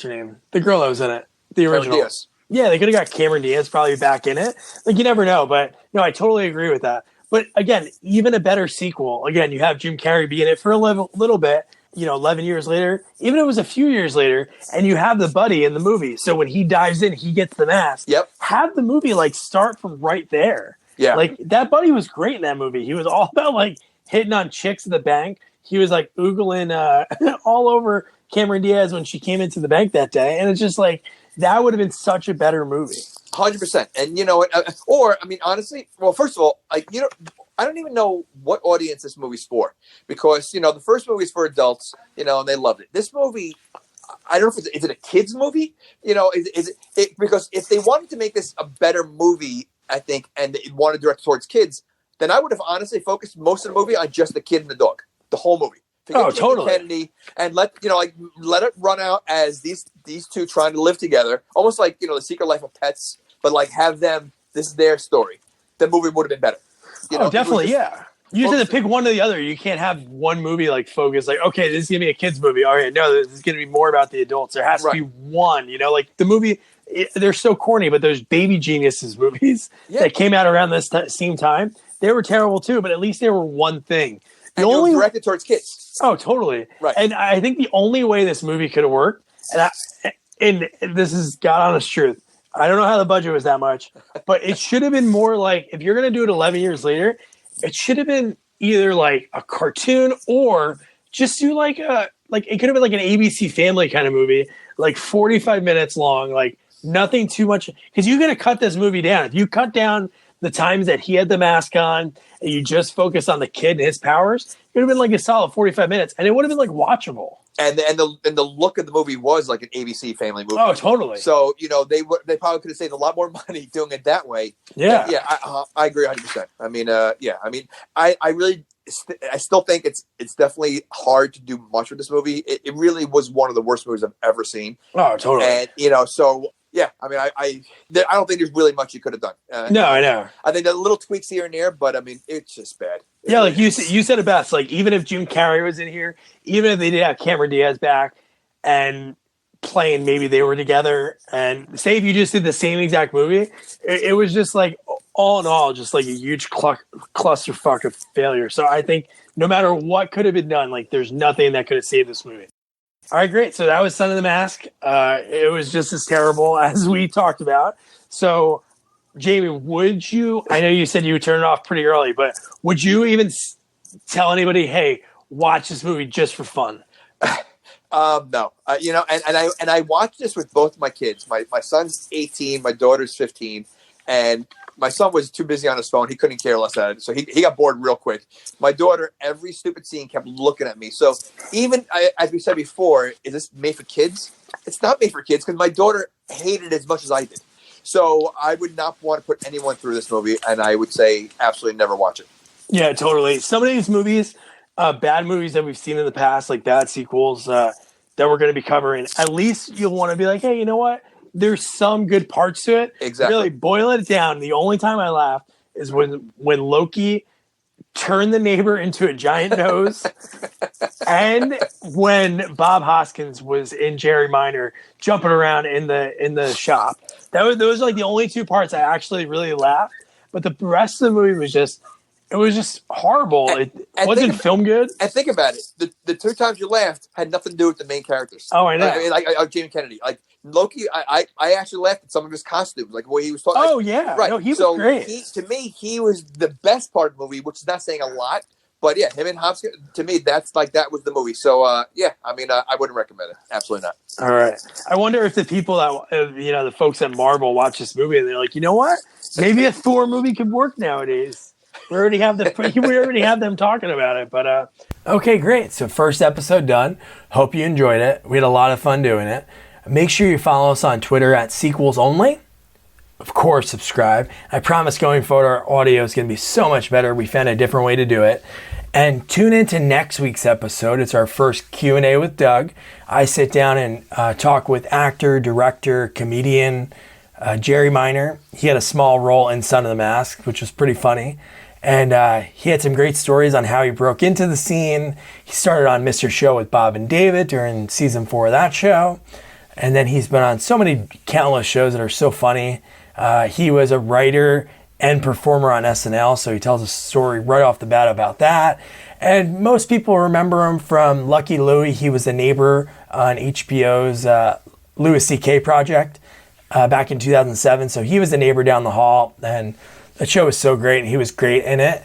her name? The girl that was in it, the original. Diaz. Yeah, they could have got Cameron Diaz probably back in it. Like you never know, but no, I totally agree with that. But again, even a better sequel. Again, you have Jim Carrey be in it for a little bit. You know, 11 years later, even if it was a few years later, and you have the buddy in the movie. So when he dives in, he gets the mask. Yep. Have the movie like start from right there. Yeah. Like that buddy was great in that movie. He was all about like hitting on chicks at the bank. He was like oogling all over Cameron Diaz when she came into the bank that day. And it's just like, that would have been such a better movie. 100%. And you know what? Or, I mean, honestly, well, first of all, like, you know, I don't even know what audience this movie's for, because, you know, the first movie is for adults, you know, and they loved it. This movie, I don't know if is it a kid's movie? You know, is it because if they wanted to make this a better movie, I think, and they wanted to direct towards kids, then I would have honestly focused most of the movie on just the kid and the dog, the whole movie. Totally. Kennedy, and let it run out as these two trying to live together, almost like, you know, The Secret Life of Pets, but like have them, this is their story. The movie would have been better. You know, definitely, yeah. You just have to pick one or the other. You can't have one movie like focus like, okay, this is gonna be a kids movie. All right, no, this is gonna be more about the adults. There has to be one. You know, like the movie. They're so corny, but there's Baby Geniuses movies that came out around this same time. They were terrible too, but at least they were one thing. They were directed towards kids. Oh, totally. Right. And I think the only way this movie could have worked, and this is God honest truth, I don't know how the budget was that much, but it should have been more like, if you're going to do it 11 years later, it should have been either like a cartoon or just do like it could have been like an ABC Family kind of movie, like 45 minutes long, like nothing too much. Because you're going to cut this movie down. If you cut down the times that he had the mask on and you just focus on the kid and his powers, it would have been like a solid 45 minutes and it would have been like watchable. And the look of the movie was like an ABC Family movie. Oh, totally. So, you know, they probably could have saved a lot more money doing it that way. Yeah. I agree 100%. I mean, I really I still think it's definitely hard to do much with this movie. It really was one of the worst movies I've ever seen. Oh, totally. And, you know, so... Yeah, I mean, I don't think there's really much you could have done. No, I know. I think the little tweaks here and there, but I mean, it's just bad. Yeah, like you said it best. Like even if Jim Carrey was in here, even if they did have Cameron Diaz back and playing, maybe they were together, and say if you just did the same exact movie, it was just like all in all, just like a huge clusterfuck of failure. So I think no matter what could have been done, like there's nothing that could have saved this movie. All right, great. So that was Son of the Mask. It was just as terrible as we talked about. So, Jamie, would you, I know you said you would turn it off pretty early, but would you even tell anybody, hey, watch this movie just for fun? No. You know, and I watched this with both my kids. My son's 18, my daughter's 15, and my son was too busy on his phone. He couldn't care less at it. So he got bored real quick. My daughter, every stupid scene kept looking at me. So even, as we said before, is this made for kids? It's not made for kids because my daughter hated it as much as I did. So I would not want to put anyone through this movie, and I would say absolutely never watch it. Yeah, totally. Some of these movies, bad movies that we've seen in the past, like bad sequels that we're going to be covering, at least you'll want to be like, hey, you know what? There's some good parts to it. Exactly. Really boil it down. The only time I laughed is when Loki turned the neighbor into a giant nose, and when Bob Hoskins was in Jerry Minor jumping around in the shop. Those are like the only two parts I actually really laughed. But the rest of the movie was just It was just horrible. It wasn't filmed good. And think about it. The 2 times you laughed had nothing to do with the main characters. Oh, I know. I mean, like Jamie Kennedy. Like Loki, I actually laughed at some of his costumes, like the way he was talking. Oh, yeah. Right. No, he was so great. To me, he was the best part of the movie, which is not saying a lot. But yeah, him and Hopkins, to me, that was the movie. So yeah, I mean, I wouldn't recommend it. Absolutely not. All right. I wonder if the people that, the folks at Marvel watch this movie and they're like, you know what? Maybe a Thor movie could work nowadays. We already have them talking about it. But okay, great. So first episode done. Hope you enjoyed it. We had a lot of fun doing it. Make sure you follow us on Twitter at Sequels Only. Of course, subscribe. I promise going forward, our audio is going to be so much better. We found a different way to do it. And tune into next week's episode. It's our first Q&A with Doug. I sit down and talk with actor, director, comedian Jerry Minor. He had a small role in Son of the Mask, which was pretty funny. And he had some great stories on how he broke into the scene. He started on Mr. Show with Bob and David during season 4 of that show. And then he's been on so many countless shows that are so funny. He was a writer and performer on SNL, so he tells a story right off the bat about that. And most people remember him from Lucky Louie. He was a neighbor on HBO's Louis C.K. project back in 2007. So he was the neighbor down the hall, and the show was so great, and he was great in it.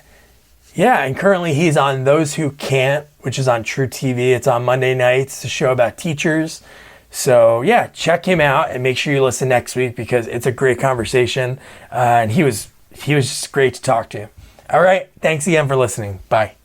Yeah, and currently he's on Those Who Can't, which is on True TV. It's on Monday nights. It's a show about teachers. So yeah, check him out and make sure you listen next week because it's a great conversation. And he was just great to talk to. All right, thanks again for listening. Bye.